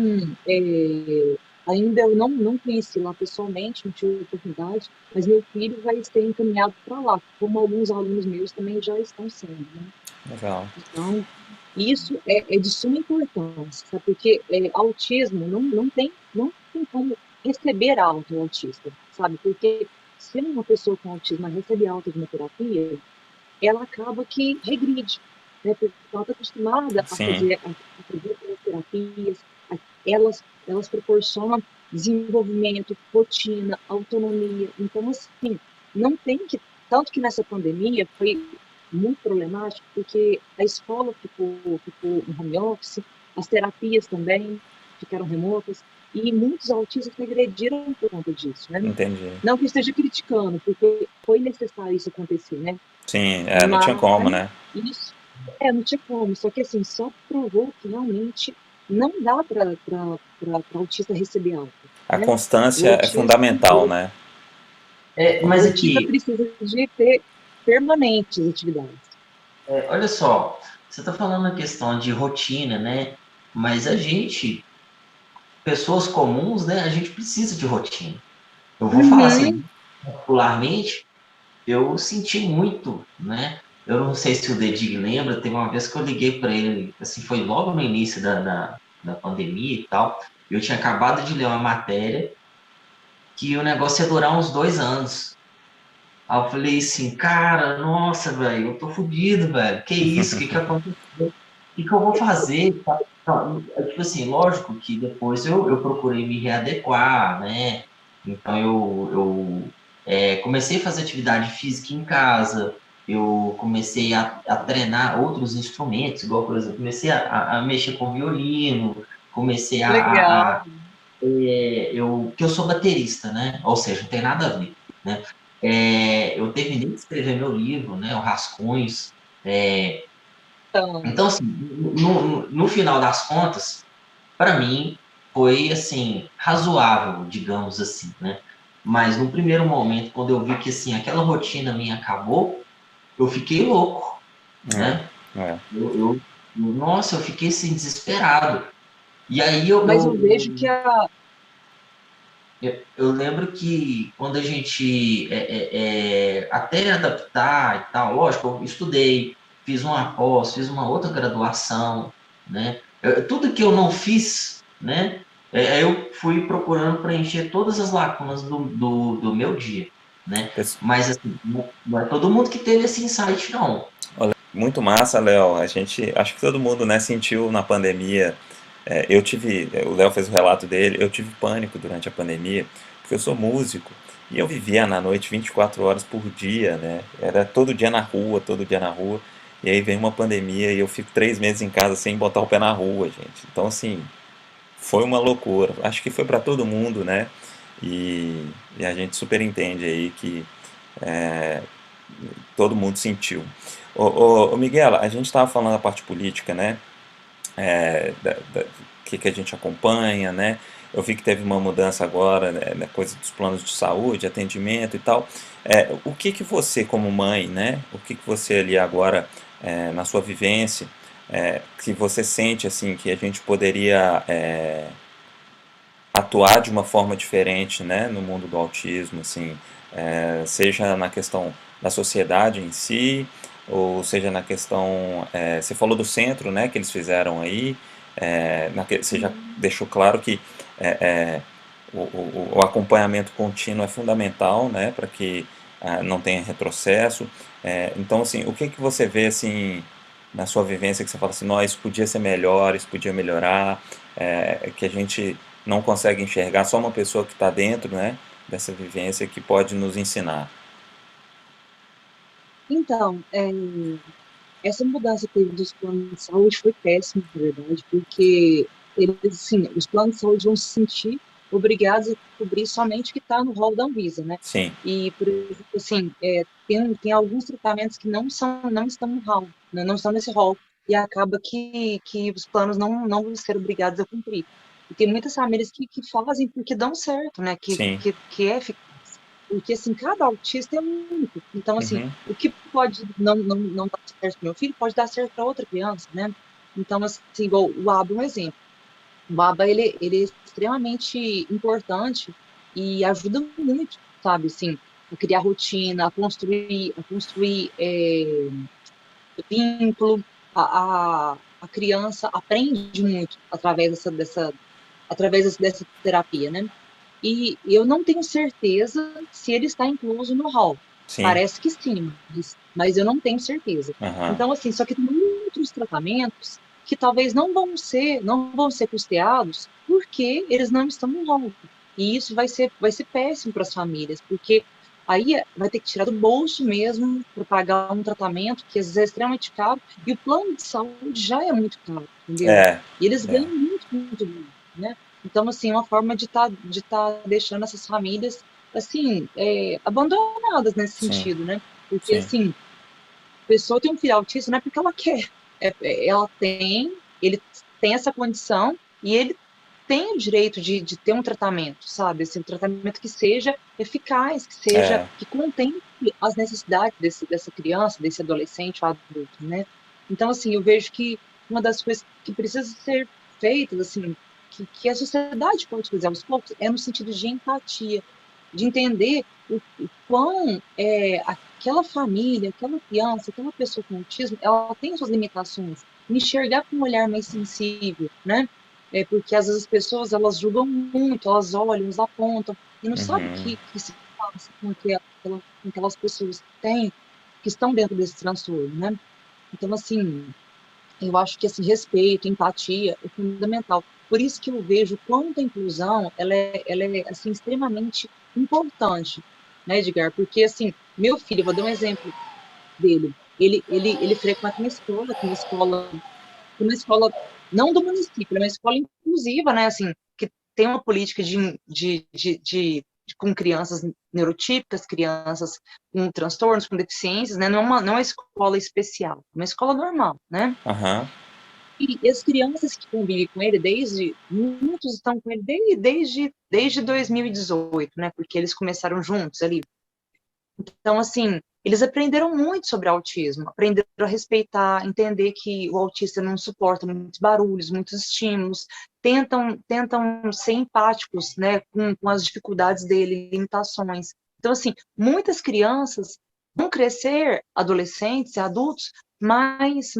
ainda eu não conheci lá pessoalmente, não tive oportunidade, mas meu filho vai ser encaminhado para lá, como alguns alunos meus também já estão sendo, né? legal. Então, isso é de suma importância, sabe? Porque autismo não tem como receber alta o autista, sabe? Porque se uma pessoa com autismo receber alta de uma terapia, ela acaba que regride, né? Porque ela está acostumada a Sim, fazer aquelas terapias, elas proporcionam desenvolvimento, rotina, autonomia. Então, assim, não tem que. Tanto que nessa pandemia foi muito problemático, porque a escola ficou em home office, as terapias também ficaram remotas, e muitos autistas regrediram por conta disso, né? entendi. Não que eu esteja criticando, porque foi necessário isso acontecer, né? Sim, não tinha como, Mas né? isso não tinha como, só que assim, só provou que realmente não dá para autista receber alta, A né? O constância é autista, fundamental, né? Mas o autista aqui, precisa de ter permanentes atividades. olha só, você está falando a questão de rotina, né? Mas a gente, pessoas comuns, né? A gente precisa de rotina. Eu vou falar Uhum. assim, particularmente, eu senti muito, né? Eu não sei se o Dedig lembra, teve uma vez que eu liguei para ele, assim, foi logo no início da pandemia e tal. Eu tinha acabado de ler uma matéria que o negócio ia durar uns 2 anos. Aí eu falei assim, cara, nossa, velho, eu tô fudido, velho. Que isso? O que que aconteceu? O que que eu vou fazer? Tá? Não, tipo assim, lógico que depois eu procurei me readequar, né? Então eu comecei a fazer atividade física em casa, eu comecei a treinar outros instrumentos, igual, por exemplo, comecei a mexer com violino, comecei Legal. que eu sou baterista, né? Ou seja, não tem nada a ver, né? Eu terminei de escrever meu livro, né? O Rascunhos. Então, Então, assim, no final das contas, para mim, foi, assim, razoável, digamos assim, né? Mas no primeiro momento, quando eu vi que, assim, aquela rotina minha acabou, eu fiquei louco, É, né? é. Nossa, eu fiquei, assim, desesperado. E aí Mas eu vejo que eu lembro que quando a gente até adaptar e tal, lógico, eu estudei, fiz uma pós, fiz uma outra graduação, né? Tudo que eu não fiz, né? Eu fui procurando preencher todas as lacunas do meu dia, né? Pes- Mas assim, não é todo mundo que teve esse insight, não. Muito massa, Léo. Acho que todo mundo, né, sentiu na pandemia. O Léo fez o relato dele. Eu tive pânico durante a pandemia, porque eu sou músico e eu vivia na noite 24 horas por dia, né? Era todo dia na rua, todo dia na rua. E aí vem uma pandemia e eu fico 3 meses em casa sem botar o pé na rua, gente. Então, assim, foi uma loucura. Acho que foi para todo mundo, né? E a gente super entende aí que todo mundo sentiu. Ô, Miguel, a gente estava falando da parte política, né? Que a gente acompanha, né? Eu vi que teve uma mudança agora, né, na coisa dos planos de saúde, atendimento e tal. O que que você, como mãe, né? O que que você ali agora, na sua vivência, que você sente assim que a gente poderia atuar de uma forma diferente, né, no mundo do autismo, assim, seja na questão da sociedade em si, ou seja na questão, você falou do centro, né, que eles fizeram aí, você já deixou claro que é, é, o acompanhamento contínuo é fundamental, né, para que não tenha retrocesso. Então, assim, o que que você vê assim na sua vivência que você fala assim, não, isso podia ser melhor, isso podia melhorar, que a gente não consegue enxergar, só uma pessoa que está dentro, né, dessa vivência que pode nos ensinar. então, essa mudança que teve dos planos de saúde foi péssima, na verdade, porque eles, assim, os planos de saúde vão se sentir obrigados a cobrir somente o que está no rol da Anvisa, né? Sim, E, por exemplo, assim, tem alguns tratamentos que não estão no rol, né? Não estão nesse rol, e acaba que os planos não vão ser obrigados a cumprir. E tem muitas famílias que fazem porque dão certo, né? sim, Que é eficaz. Porque, assim, cada autista é único. Então, assim, uhum, o que pode não dar certo para meu filho pode dar certo para outra criança, né? Então, assim, igual o ABA é um exemplo. O ABA, ele é extremamente importante e ajuda muito, sabe, assim, a criar rotina, a construir vínculo. A criança aprende muito através dessa terapia, né? E eu não tenho certeza se ele está incluso no hall. sim, Parece que sim, mas eu não tenho certeza. aham, Então, assim, só que tem outros tratamentos que talvez não vão ser custeados porque eles não estão no hall. E isso vai ser péssimo para as famílias, porque aí vai ter que tirar do bolso mesmo para pagar um tratamento que às vezes é extremamente caro, e o plano de saúde já é muito caro, entendeu? é, E eles é, ganham muito, muito bem, né? Então, assim, uma forma de tá deixando essas famílias, assim, abandonadas nesse sim, sentido, né? Porque, sim, assim, a pessoa tem um filho autista não é porque ela quer. Ele tem essa condição e ele tem o direito de ter um tratamento, sabe? Assim, um tratamento que seja eficaz, é, que contemple as necessidades dessa criança, desse adolescente ou adulto, né? Então, assim, eu vejo que uma das coisas que precisa ser feitas, assim, que a sociedade pode fazer aos poucos, é no sentido de empatia, de entender o quão aquela família, aquela criança, aquela pessoa com autismo, ela tem suas limitações, enxergar com um olhar mais sensível, né? Porque às vezes as pessoas elas julgam muito, elas olham, elas apontam e não sabem o uhum, que se passa com aquelas pessoas que estão dentro desse transtorno, né? Então, assim, eu acho que esse respeito, empatia é fundamental. Por isso que eu vejo quanto a inclusão ela é assim, extremamente importante, né, Edgar? Porque, assim, meu filho, eu vou dar um exemplo dele. Ele frequenta uma escola não do município, é uma escola inclusiva, né, assim, que tem uma política com crianças neurotípicas, crianças com transtornos, com deficiências, né, não é uma escola especial, é uma escola normal, né? aham, E as crianças que convivem com ele muitos estão com ele desde 2018, né? Porque eles começaram juntos ali. Então, assim, eles aprenderam muito sobre autismo, aprenderam a respeitar, entender que o autista não suporta muitos barulhos, muitos estímulos, tentam ser empáticos, né, com as dificuldades dele, limitações. Então, assim, muitas crianças vão crescer, adolescentes e adultos, mais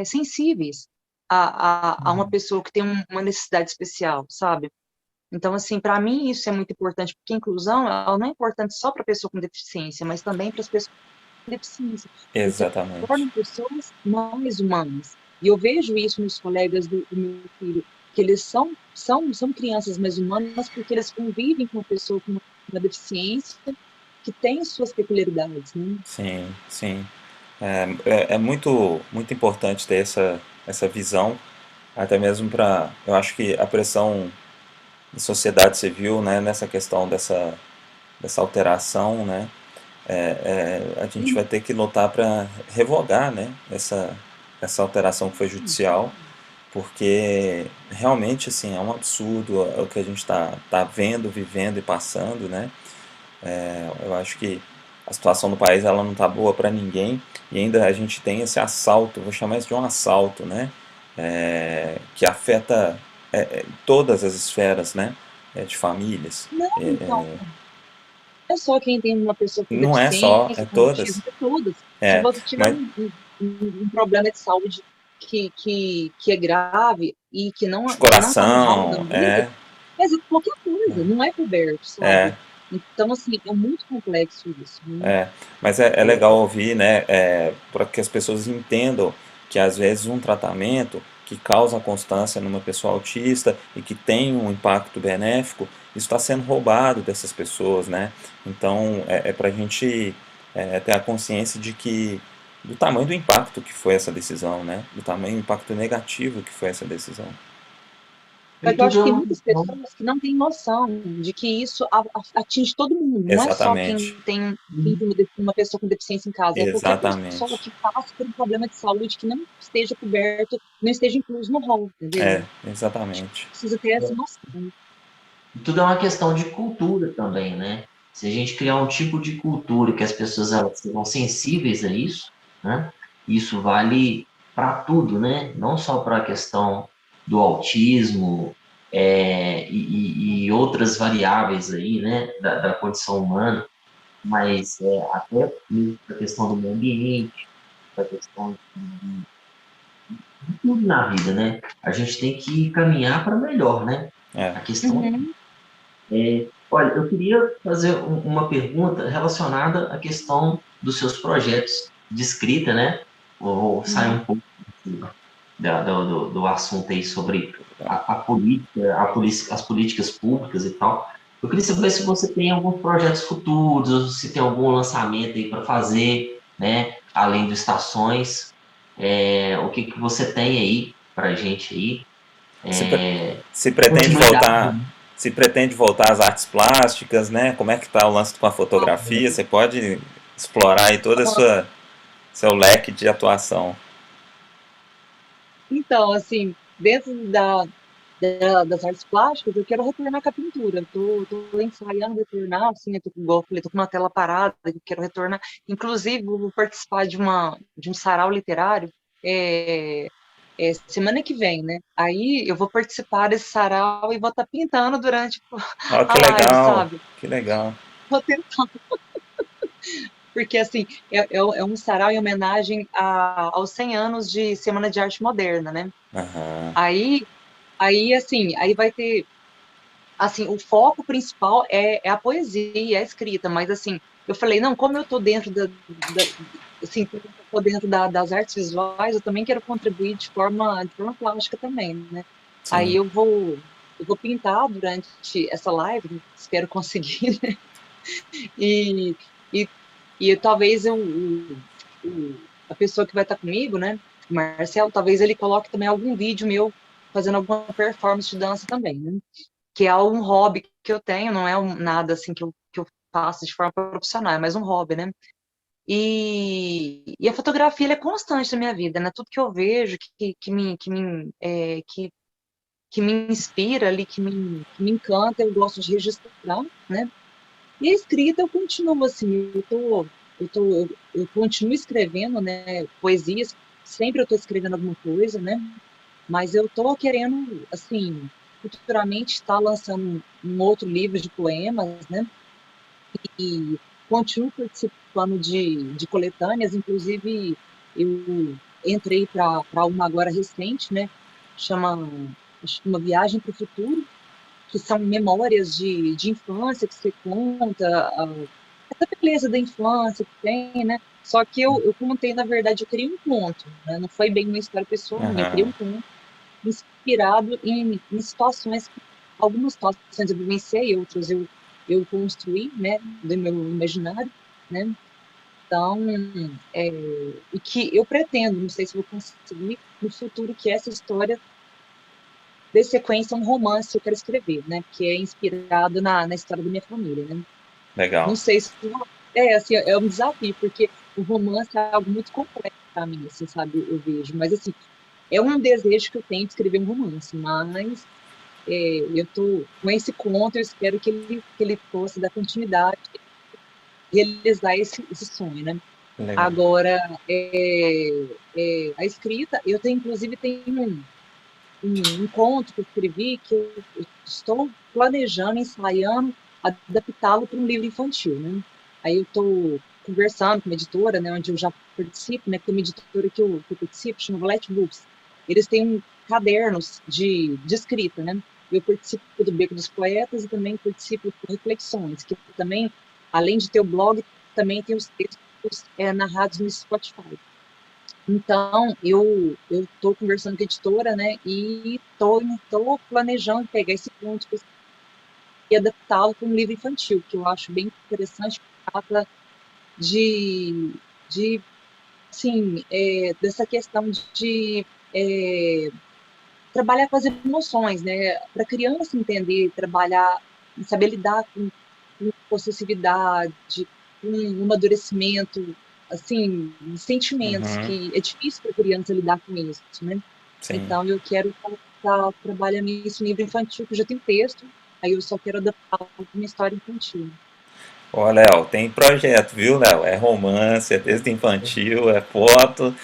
sensíveis a uma pessoa que tem uma necessidade especial, sabe? Então, assim, para mim isso é muito importante, porque a inclusão, ela não é importante só para a pessoa com deficiência, mas também para as pessoas com deficiência, porque Exatamente. tornam pessoas mais humanas. E eu vejo isso nos colegas do meu filho, que eles são crianças mais humanas porque eles convivem com uma pessoa com uma deficiência que tem suas peculiaridades, né? Sim, sim. É muito, muito importante ter essa visão, até mesmo para. Eu acho que a pressão da sociedade civil, né, nessa questão dessa alteração, né, a gente vai ter que lutar para revogar, né, essa alteração que foi judicial, porque realmente assim, é um absurdo o que a gente tá vendo, vivendo e passando, né? Eu acho que a situação do país ela não está boa para ninguém e ainda a gente tem esse assalto, vou chamar isso de um assalto, né? Que afeta todas as esferas, né? De famílias. Não, então, não é só quem tem uma pessoa com Não é só, é deficiência, com autismo, todas. é todas. Se É, você tiver mas um problema de saúde que é grave e de que não está no ralo da coração, vida, mas é qualquer coisa, não é coberto, é, sabe? Então, assim, é muito complexo isso, né? mas é legal ouvir, né, para que as pessoas entendam que às vezes um tratamento que causa constância numa pessoa autista e que tem um impacto benéfico, isso está sendo roubado dessas pessoas, né? Então para a gente ter a consciência de que do tamanho do impacto que foi essa decisão, né? Do tamanho do impacto negativo que foi essa decisão. Só E que eu acho tudo que é tem uma muitas questão. pessoas que não têm noção de que isso atinge todo mundo. Não é só Exatamente, quem tem uma pessoa com deficiência em casa, é qualquer pessoa exatamente. que passe por um problema de saúde que não esteja coberto, não esteja incluso no rol, entendeu? A gente Exatamente. precisa ter essa noção. E tudo é uma questão de cultura também, né? Se a gente criar um tipo de cultura que as pessoas elas sejam sensíveis a isso, né? Isso vale para tudo, né? Não só para a questão do autismo e outras variáveis aí, né? Da condição humana, mas até mesmo para a questão do meio ambiente, para a questão de tudo na vida, né? A gente tem que caminhar para melhor, né? É. A questão Uhum. olha, eu queria fazer uma pergunta relacionada à questão dos seus projetos de escrita, né? Vou sair Uhum. um pouco do assunto aí sobre a política, as políticas públicas e tal. Eu queria saber se você tem alguns projetos futuros, ou se tem algum lançamento aí para fazer, né? Além do Estações, o que que você tem aí para a gente aí? Se, pre- se pretende Continuidade, voltar, se pretende voltar às artes plásticas, né? Como é que tá o lance com a fotografia? Você pode explorar aí todo seu leque de atuação. Então, assim, dentro das artes plásticas, eu quero retornar com a pintura. Tô ensaiando retornar, assim, igual eu falei, tô com uma tela parada, eu quero retornar. Inclusive, vou participar de um sarau literário é, semana que vem, né? Aí eu vou participar desse sarau e vou estar pintando durante Ó, a que live, legal, sabe? que legal. Vou tentar, porque, assim, é um sarau em homenagem aos 100 anos de Semana de Arte Moderna, né? Aham. Aí, assim, aí vai ter assim, o foco principal é a poesia, é a escrita, mas assim, eu falei, não, como eu tô dentro assim, como eu tô dentro das artes visuais, eu também quero contribuir de forma plástica também, né? Aí Sim. eu vou pintar durante essa live, espero conseguir, né? E, e, e talvez a pessoa que vai estar comigo, né, o Marcelo, talvez ele coloque também algum vídeo meu fazendo alguma performance de dança também, né? Que é um hobby que eu tenho, não é nada assim que eu faço de forma profissional, é mais um hobby, né? E a fotografia ela é constante na minha vida, né? Tudo que eu vejo, que me inspira ali, que me encanta, eu gosto de registrar, né? E a escrita eu continuo assim, eu continuo escrevendo, né? Poesias, sempre eu estou escrevendo alguma coisa, né? Mas eu estou querendo, assim, futuramente estar lançando um outro livro de poemas, né? E continuo participando de coletâneas, inclusive eu entrei para uma agora recente, né? Chama acho que Uma Viagem para o Futuro, que são memórias de infância que você conta, essa beleza da infância que tem, né? Só que eu contei, na verdade, eu criei um conto, né? Não foi bem uma história pessoal minha, eu criei Aham. um conto inspirado em situações que algumas situações eu vivenciei, outras eu construí, né, do meu imaginário, né? Então, é, e que eu pretendo, não sei se vou conseguir no futuro, que essa história dê sequência a um romance que eu quero escrever, né? Que é inspirado na história da minha família, né? Não Legal. sei se assim, é um desafio, porque o romance é algo muito complexo para mim, assim, sabe? Eu vejo, mas assim, é um desejo que eu tenho de escrever um romance, mas eu tô com esse conto, eu espero que ele possa dar continuidade, realizar esse sonho, né? Legal. Agora, a escrita, eu tenho, inclusive, tem um conto que eu escrevi que eu estou planejando, ensaiando, adaptá-lo para um livro infantil, né? Aí eu estou conversando com uma editora, né, onde eu já participo, né, que tem uma editora que eu participo, chama Valete Books. Eles têm cadernos de escrita, né? Eu participo do Beco dos Poetas e também participo do Reflexões, que também, além de ter o blog, também tem os textos narrados no Spotify. Então, eu estou conversando com a editora, né, e estou planejando pegar esse ponto e adaptá-lo para um livro infantil, que eu acho bem interessante, porque trata de, de assim, dessa questão de trabalhar com as emoções, né, para a criança entender, trabalhar, saber lidar com possessividade, com um amadurecimento, assim, de sentimentos, Uhum. que é difícil para a criança lidar com isso, né? Sim. Então, eu quero estar trabalhando isso em livro infantil, que eu já tenho texto, aí eu só quero adaptar para uma história infantil. Ó, Léo, tem projeto, viu, Léo? É romance, é texto infantil, é foto.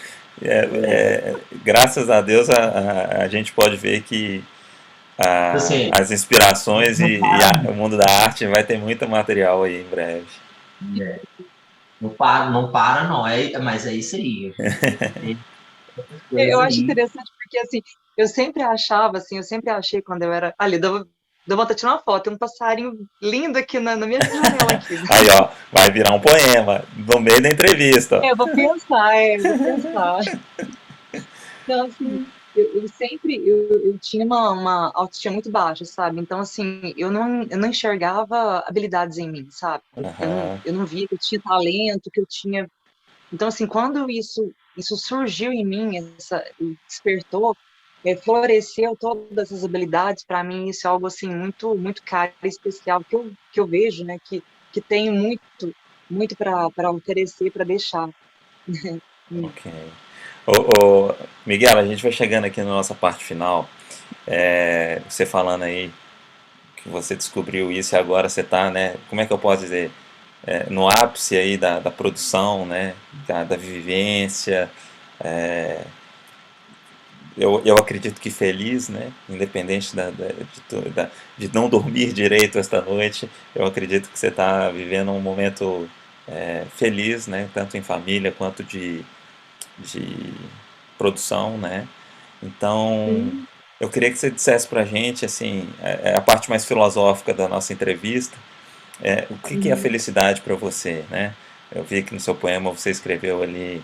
É, Graças a Deus a gente pode ver que assim, as inspirações não para, o mundo da arte vai ter muito material aí em breve. é, não para, não para, não. Mas é isso aí. Tem essas coisas Eu acho aí. interessante porque, assim, eu sempre achava, assim, eu sempre achei quando eu era... Ali, deu vontade de tirar uma foto, tem um passarinho lindo aqui na minha janela aqui. Aí, ó, vai virar um poema no meio da entrevista. Eu vou pensar, eu vou pensar. Então, assim, eu sempre eu tinha uma autoestima muito baixa, sabe? Então, assim, eu não enxergava habilidades em mim, sabe? Aham. Eu não via que eu tinha talento, que eu tinha. Então, assim, quando isso surgiu em mim, despertou, floresceu todas essas habilidades, para mim, isso é algo, assim, muito, muito caro e especial, que eu vejo, né? Que tenho muito, muito para oferecer, para deixar. Ok. Ô, Miguel, a gente vai chegando aqui na nossa parte final. Você falando aí que você descobriu isso e agora você está, né? Como é que eu posso dizer? No ápice aí da produção, né? Da vivência. Eu acredito que feliz, né? Independente de não dormir direito esta noite, eu acredito que você está vivendo um momento feliz, né? Tanto em família quanto de produção, né? Então, Sim. eu queria que você dissesse pra gente, assim, a parte mais filosófica da nossa entrevista, o que que é a Uhum. felicidade para você, né? Eu vi que no seu poema você escreveu ali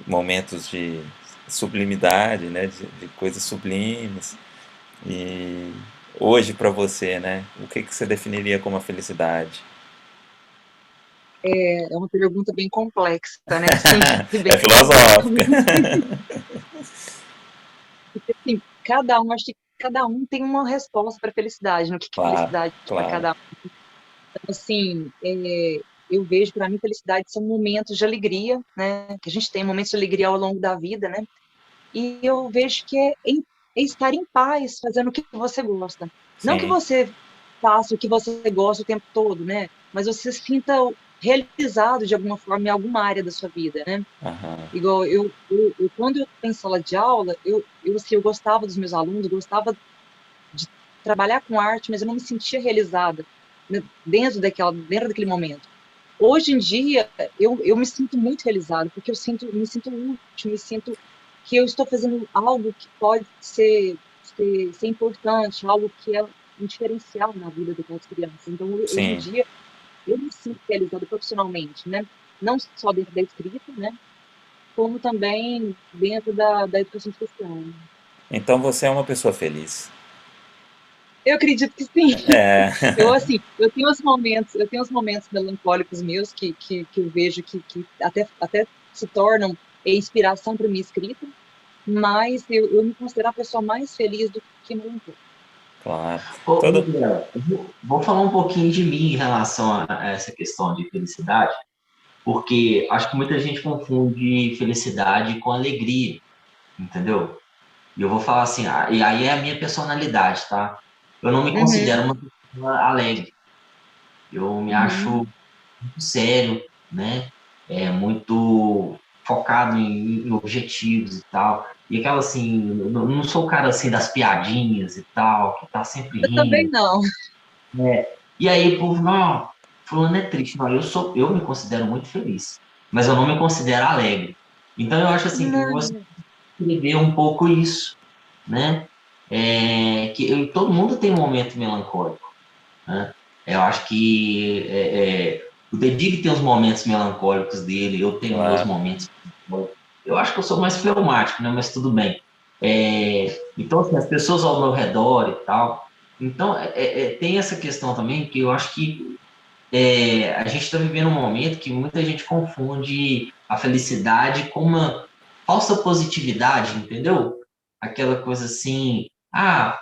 momentos de sublimidade, né, de coisas sublimes. E hoje para você, né, o que que você definiria como a felicidade? É uma pergunta bem complexa, né? Assim, e bem É filosófica. porque, assim, acho que cada um tem uma resposta para felicidade, no que é Claro, felicidade para claro. cada um. Então, assim, eu vejo, para mim, felicidade são momentos de alegria, né? Que a gente tem momentos de alegria ao longo da vida, né? E eu vejo que é estar em paz, fazendo o que você gosta. Não que Sim. você faça o que você gosta o tempo todo, né? Mas você se sinta realizado de alguma forma em alguma área da sua vida, né? Aham. Igual quando eu estava em sala de aula, assim, eu gostava dos meus alunos, gostava de trabalhar com arte, mas eu não me sentia realizada, né, dentro daquele momento. Hoje em dia, eu me sinto muito realizada, porque me sinto útil, me sinto que eu estou fazendo algo que pode ser importante, algo que é um diferencial na vida daquelas crianças. Então, hoje em Sim. dia, eu me sinto realizada profissionalmente, né? Não só dentro da escrita, né? Como também dentro da educação especial. Então você é uma pessoa feliz. Eu acredito que sim. É. Assim, eu tenho os momentos melancólicos meus que eu vejo que até se tornam inspiração para minha escrita, mas eu me considero a pessoa mais feliz do que melancólica. Claro. Ô, Todo. Miguel, vou falar um pouquinho de mim em relação a essa questão de felicidade, porque acho que muita gente confunde felicidade com alegria, entendeu? E eu vou falar assim, e aí é a minha personalidade, tá? Eu não me Uhum, considero uma pessoa alegre. Eu me uhum. acho muito sério, né? Muito focado em objetivos e tal. E aquela assim, eu não sou o cara assim das piadinhas e tal, que tá sempre Eu também rindo, não. né? E aí o povo, não, fulano é triste. Não, eu me considero muito feliz, mas eu não me considero alegre. Então eu acho assim que você Não. escrever um pouco isso, né? Todo mundo tem um momento melancólico, né? Eu acho que o Dedic tem os momentos melancólicos dele, eu tenho meus Claro. momentos melancólicos. Eu acho que eu sou mais fleumático, né? Mas tudo bem. Então, assim, as pessoas ao meu redor e tal. Então, tem essa questão também que eu acho que a gente está vivendo um momento que muita gente confunde a felicidade com uma falsa positividade, entendeu? Aquela coisa assim,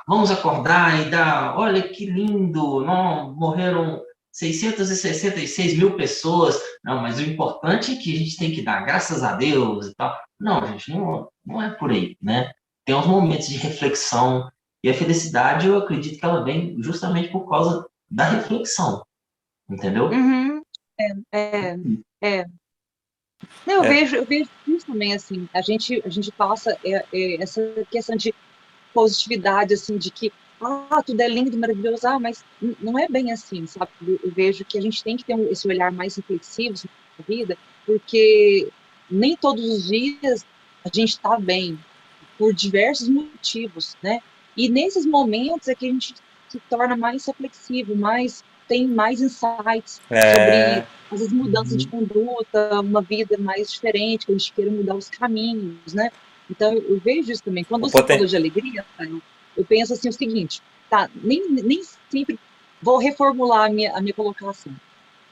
vamos acordar e dar, olha que lindo, não, morreram 666 mil pessoas, não, mas o importante é que a gente tem que dar graças a Deus e tal. Não, gente, não é por aí, né? Tem uns momentos de reflexão, e a felicidade, eu acredito que ela vem justamente por causa da reflexão, entendeu? Uhum. É, é. Não, É. eu vejo isso também, assim, a gente passa essa questão de positividade, assim, de que, tudo é lindo, maravilhoso, mas não é bem assim, sabe? Eu vejo que a gente tem que ter esse olhar mais reflexivo sobre a vida, porque nem todos os dias a gente está bem, por diversos motivos, né? E nesses momentos é que a gente se torna mais reflexivo, tem mais insights É. sobre, às vezes, mudança de conduta, uma vida mais diferente, que a gente queira mudar os caminhos, né? Então, eu vejo isso também. Quando O você poten... falou de alegria, eu penso assim o seguinte, tá, nem sempre vou reformular a minha colocação.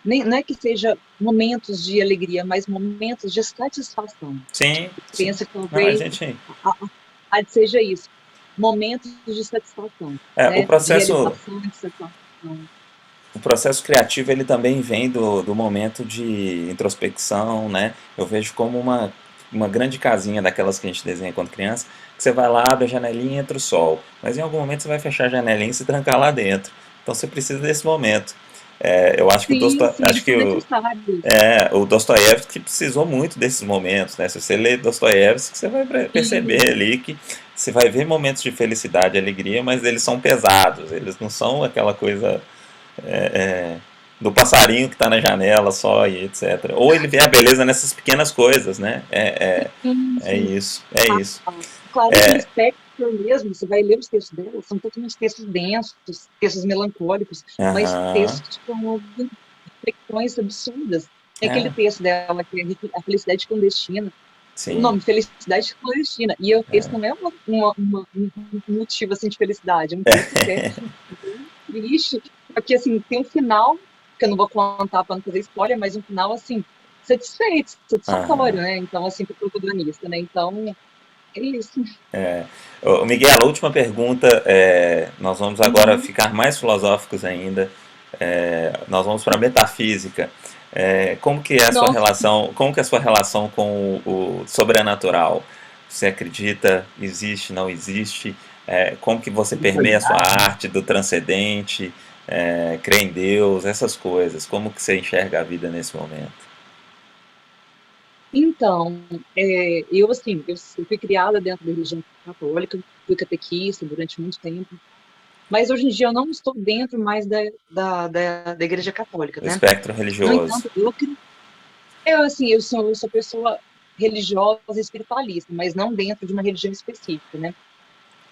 Não é que seja momentos de alegria, mas momentos de satisfação. Sim, sim. Pensa que Não, a talvez gente. seja isso, momentos de satisfação, É, né? De realização, de satisfação. o processo criativo ele também vem do momento de introspecção, né? Eu vejo como uma grande casinha daquelas que a gente desenha quando criança, que você vai lá, abre a janelinha e entra o sol. Mas em algum momento você vai fechar a janelinha e se trancar lá dentro. Então você precisa desse momento. Eu acho que Sim, sim, acho eles que são necessários. o Dostoiévski precisou muito desses momentos, né? Se você lê Dostoiévski, você vai perceber Sim, ali que você vai ver momentos de felicidade e alegria, mas eles são pesados, eles não são aquela coisa do passarinho que está na janela só e etc. Ou ele vê a beleza nessas pequenas coisas, né? sim, É sim. isso, é isso. Clarice Lispector mesmo, você vai ler os textos dela, são totalmente textos densos, textos melancólicos, mas Aham, textos com reflexões absurdas. Tem aquele é, texto dela, que é a felicidade clandestina, o sim, nome, Felicidade Clandestina, e o texto não é um motivo assim, de felicidade, é um texto que é bem triste, porque assim, tem um final, que eu não vou contar para não fazer spoiler, mas um final assim, aham. satisfatório, né? Então, assim, para o protagonista, né? Então, é isso. Ô, Miguel, a última pergunta, nós vamos agora Uhum. ficar mais filosóficos ainda, nós vamos para a metafísica. Como que é a sua Nossa, relação, como que é a sua relação com o sobrenatural? Você acredita, existe, não existe? Como que você permeia a sua arte do transcendente? Crê em Deus, essas coisas. Como que você enxerga a vida nesse momento? então, eu assim, eu fui criada dentro da religião católica, fui catequista durante muito tempo, mas hoje em dia eu não estou dentro mais da Igreja Católica, O né? espectro No religioso. entanto, eu sou pessoa religiosa e espiritualista, mas não dentro de uma religião específica, né?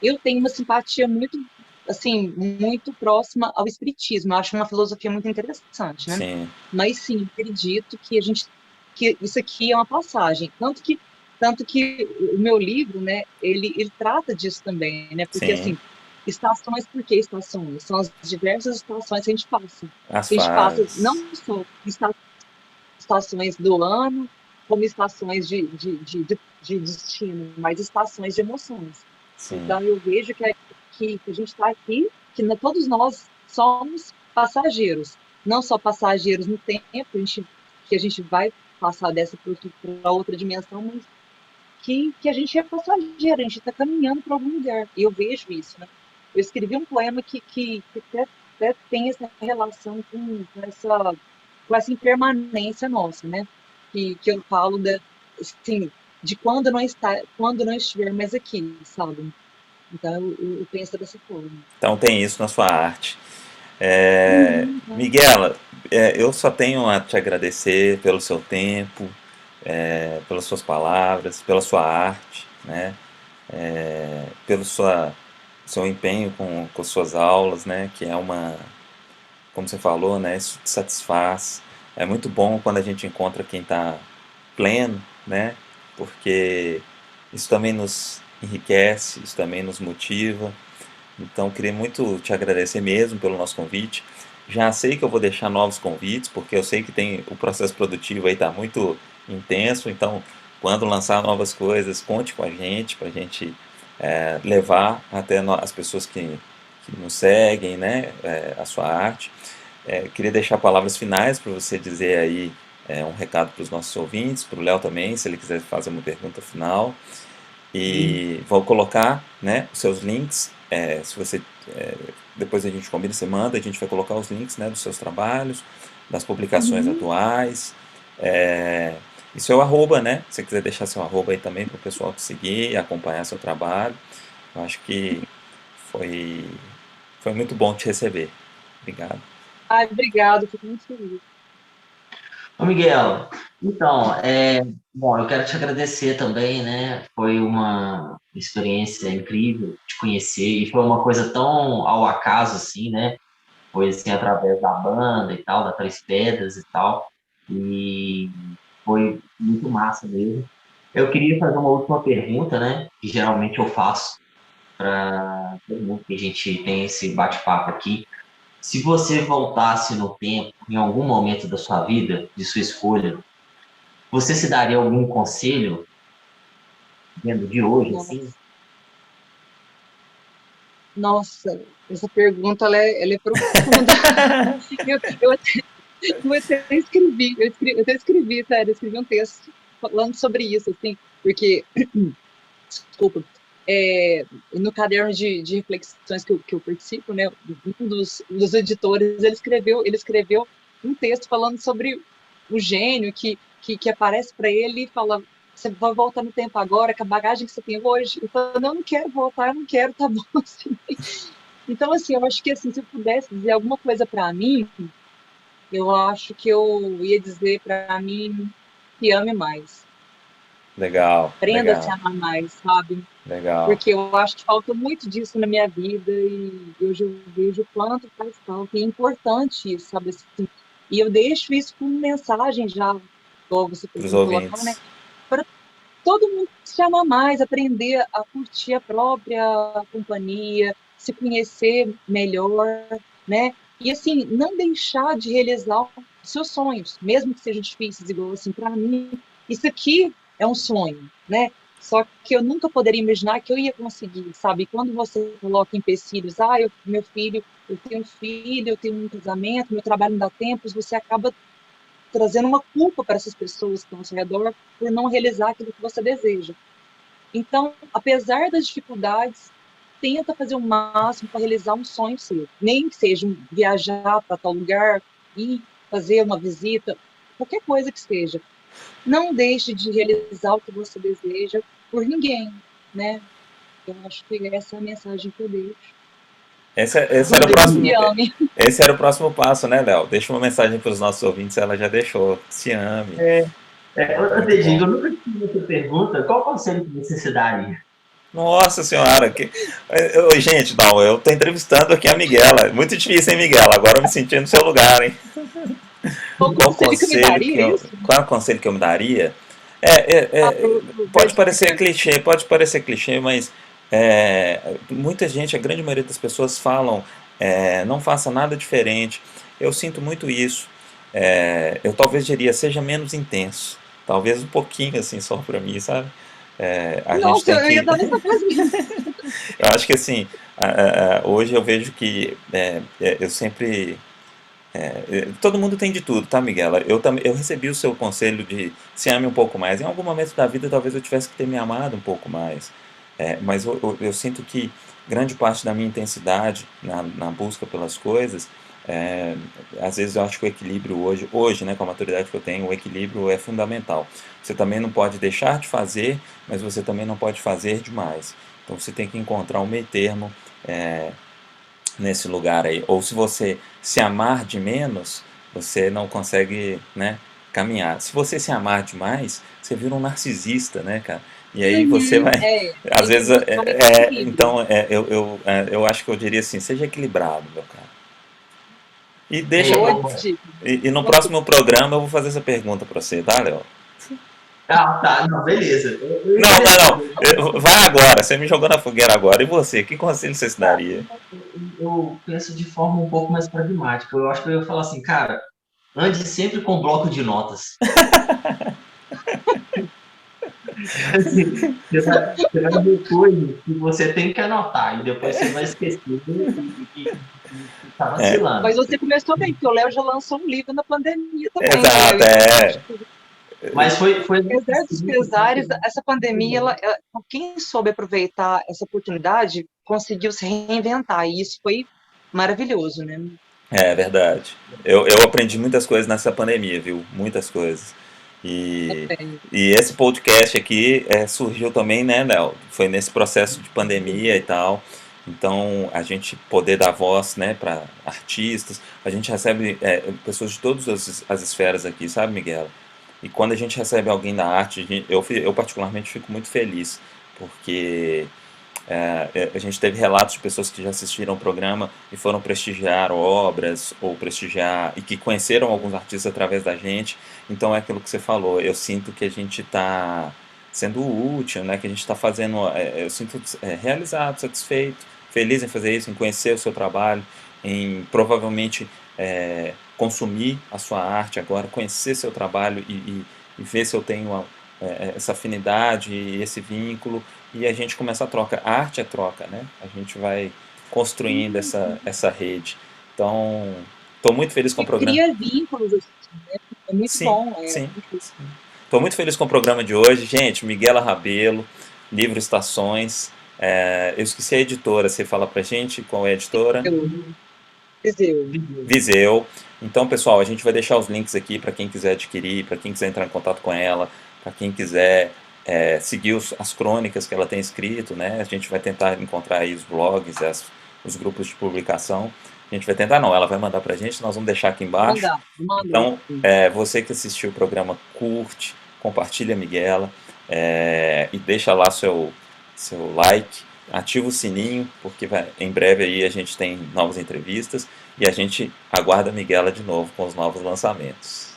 Eu tenho uma simpatia muito, assim, muito próxima ao espiritismo. Eu acho uma filosofia muito interessante, né? Sim, Mas sim, acredito que isso aqui é uma passagem. Tanto que o meu livro, né, ele trata disso também, né? Porque sim, assim, estações, por que estações? São as diversas estações que a gente passa. as A gente passa não fases. só estações do ano, como estações de destino, mas estações de emoções. Sim, Então, eu vejo que a gente está aqui, todos nós somos passageiros, não só passageiros no tempo, que a gente vai passar dessa para outra dimensão, mas que a gente é passageiro, a gente está caminhando para algum lugar. E eu vejo isso, né? Eu escrevi um poema que até tem essa relação com essa impermanência nossa, né? Que eu falo assim, de quando não estiver mais aqui, sabe? Então eu penso dessa forma. então tem isso na sua arte. Né? Miguela, eu só tenho a te agradecer pelo seu tempo, pelas suas palavras, pela sua arte, né? Pelo seu empenho com suas aulas, né? Que é como você falou, né? Isso te satisfaz. É muito bom quando a gente encontra quem está pleno, né? Porque isso também nos enriquece, isso também nos motiva. Então, queria muito te agradecer mesmo pelo nosso convite. Já sei que eu vou deixar novos convites, porque eu sei que tem o processo produtivo aí está muito intenso. Então, quando lançar novas coisas, conte com a gente para a gente levar até as pessoas que nos seguem, né, a sua arte. Queria deixar palavras finais para você dizer aí um recado para os nossos ouvintes, para o Léo também, se ele quiser fazer uma pergunta final. E vou colocar, né, os seus links. Se você depois a gente combina, você manda, a gente vai colocar os links, né, dos seus trabalhos, das publicações Uhum. atuais. É, e seu arroba, né? Se você quiser deixar seu arroba aí também para o pessoal te seguir e acompanhar seu trabalho. Eu acho que foi, foi muito bom te receber. Obrigado. Ai, obrigado, fico muito feliz. Ô, Miguel, então, bom, eu quero te agradecer também, né? Foi uma experiência incrível te conhecer e foi uma coisa tão ao acaso, assim, né? Foi assim, através da banda e tal, da Três Pedras e tal, e foi muito massa mesmo. Eu queria fazer uma última pergunta, né? Que geralmente eu faço para todo mundo que a gente tem esse bate-papo aqui. Se você voltasse no tempo, em algum momento da sua vida, de sua escolha, você se daria algum conselho, vendo de hoje, assim? Nossa, nossa, essa pergunta ela é profunda. Eu até escrevi, sério, eu escrevi um texto falando sobre isso, assim, porque, desculpa, é, no caderno de reflexões que eu participo, né, um dos editores, ele escreveu um texto falando sobre o gênio que aparece para ele e fala: você vai voltar no tempo agora, com a bagagem que você tem hoje. Eu falo: não, eu não quero voltar, eu não quero, tá bom. Assim. Então, assim, eu acho que assim, se eu pudesse dizer alguma coisa para mim, eu acho que eu ia dizer para mim que ame mais. Legal, Aprenda a se legal, amar mais, sabe? legal. Porque eu acho que falta muito disso na minha vida e hoje eu vejo o quanto faz falta. E é importante isso, sabe? Assim, e eu deixo isso como mensagem já, igual você Para os me colocar, né? ouvintes. Para todo mundo se amar mais, aprender a curtir a própria companhia, se conhecer melhor, né? E assim, não deixar de realizar os seus sonhos, mesmo que sejam difíceis, igual assim, para mim, isso aqui é um sonho, né? Só que eu nunca poderia imaginar que eu ia conseguir, sabe? Quando você coloca empecilhos, meu filho, eu tenho um filho, eu tenho um casamento, meu trabalho não dá tempo, você acaba trazendo uma culpa para essas pessoas que estão ao seu redor por não realizar aquilo que você deseja. Então, apesar das dificuldades, tenta fazer o máximo para realizar um sonho seu. Nem que seja viajar para tal lugar, ir fazer uma visita, qualquer coisa que seja. Não deixe de realizar o que você deseja por ninguém, né? Eu acho que essa é a mensagem que eu deixo. Esse era o próximo passo, né, Léo? Deixa uma mensagem para os nossos ouvintes, ela já deixou. Se ame. Muito Diego, bom. eu nunca tive essa pergunta. Qual conselho que você se daria? Nossa senhora, gente, não, eu tô entrevistando aqui a Miguela. Muito difícil, hein, Miguela? Agora eu me senti no seu lugar, hein? Qual conselho que eu me daria, isso? Qual é o conselho que eu me daria? Pode parecer clichê, mas muita gente, a grande maioria das pessoas falam, não faça nada diferente. Eu sinto muito isso. Eu talvez diria, seja menos intenso. Talvez um pouquinho assim só pra mim, sabe? A gente Nossa, tem eu ia que. dar essa frase mesmo. Eu acho que assim, hoje eu vejo que eu sempre. Todo mundo tem de tudo, tá, Miguela? Eu recebi o seu conselho de se ame um pouco mais. Em algum momento da vida, talvez eu tivesse que ter me amado um pouco mais. Mas eu sinto que grande parte da minha intensidade na busca pelas coisas, às vezes eu acho que o equilíbrio hoje, né, com a maturidade que eu tenho, o equilíbrio é fundamental. Você também não pode deixar de fazer, mas você também não pode fazer demais. Então você tem que encontrar um meio termo nesse lugar aí. Ou se você se amar de menos, você não consegue, né, caminhar. Se você se amar demais, você vira um narcisista, né, cara? E aí você vai, às Tem que vezes, buscar um equilíbrio. então, eu acho que eu diria assim, seja equilibrado, meu cara. E deixa, Boa Eu... dica. e no próximo programa eu vou fazer essa pergunta pra você, tá, Léo? Ah, tá. Não, beleza. Eu Não, ia não, responder. não. Vai agora, você me jogou na fogueira agora. E você, que conselho você se daria? Eu penso de forma um pouco mais pragmática. Eu acho que eu ia falar assim, cara, ande sempre com bloco de notas. Assim, você vai ver coisas que você tem que anotar e depois você vai esquecer e tá É, vacilando. Mas você começou bem, porque o Léo já lançou um livro na pandemia também, né, Léo? exato, Então, acho que, Mas foi apesar dos pesares, essa pandemia, quem soube aproveitar essa oportunidade, conseguiu se reinventar, e isso foi maravilhoso, né? é verdade. Eu aprendi muitas coisas nessa pandemia, viu? Muitas coisas. E, É, e esse podcast aqui surgiu também, né, Léo? Foi nesse processo de pandemia e tal. Então, a gente poder dar voz, né, para artistas. A gente recebe pessoas de todas as esferas aqui, sabe, Miguel? E quando a gente recebe alguém da arte, eu particularmente fico muito feliz, porque a gente teve relatos de pessoas que já assistiram o programa e foram prestigiar obras ou prestigiar e que conheceram alguns artistas através da gente. Então é aquilo que você falou. Eu sinto que a gente está sendo útil, né? Que a gente está fazendo. Eu sinto realizado, satisfeito, feliz em fazer isso, em conhecer o seu trabalho, em provavelmente consumir a sua arte agora, conhecer seu trabalho e ver se eu tenho essa afinidade e esse vínculo e a gente começa a troca. A arte é troca, né? A gente vai construindo essa rede. Então, estou muito feliz com o e programa. cria vínculos, assim, né? É muito Sim, bom, sim. Estou muito feliz com o programa de hoje. Gente, Miguela Rabelo, livro Estações. Eu esqueci a editora. Você fala pra gente qual é a editora? Viseu. Viseu. Então, pessoal, a gente vai deixar os links aqui para quem quiser adquirir, para quem quiser entrar em contato com ela, para quem quiser seguir as crônicas que ela tem escrito, né? A gente vai tentar encontrar aí os blogs, os grupos de publicação. A gente vai tentar, não, ela vai mandar para a gente, nós vamos deixar aqui embaixo. Mandar. Então, você que assistiu o programa, curte, compartilha a Miguela e deixa lá seu like, ativa o sininho, porque em breve aí a gente tem novas entrevistas e a gente aguarda a Miguela de novo com os novos lançamentos.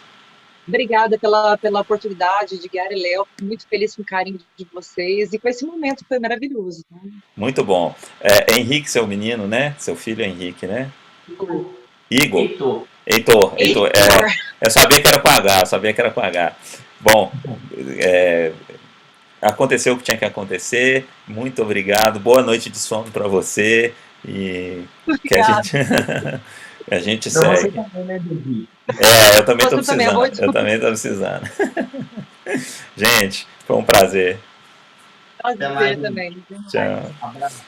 Obrigada pela oportunidade de guiar e Léo. Fico muito feliz com o carinho de vocês e com esse momento que foi maravilhoso. Tá? Muito bom. Henrique, seu menino, né? Seu filho é Henrique, né? Igor. Heitor. Heitor. Eu sabia que era com H, eu sabia que era com H. Bom, aconteceu o que tinha que acontecer. Muito obrigado. Boa noite de sono para você. E que a Obrigada. gente A gente Pra você segue. também, né, Dudu? Eu também tô Você também, precisando. vou Eu também tô precisando. Gente, foi um prazer. Até mais, fazer Dudu. também. Tchau. Abraço.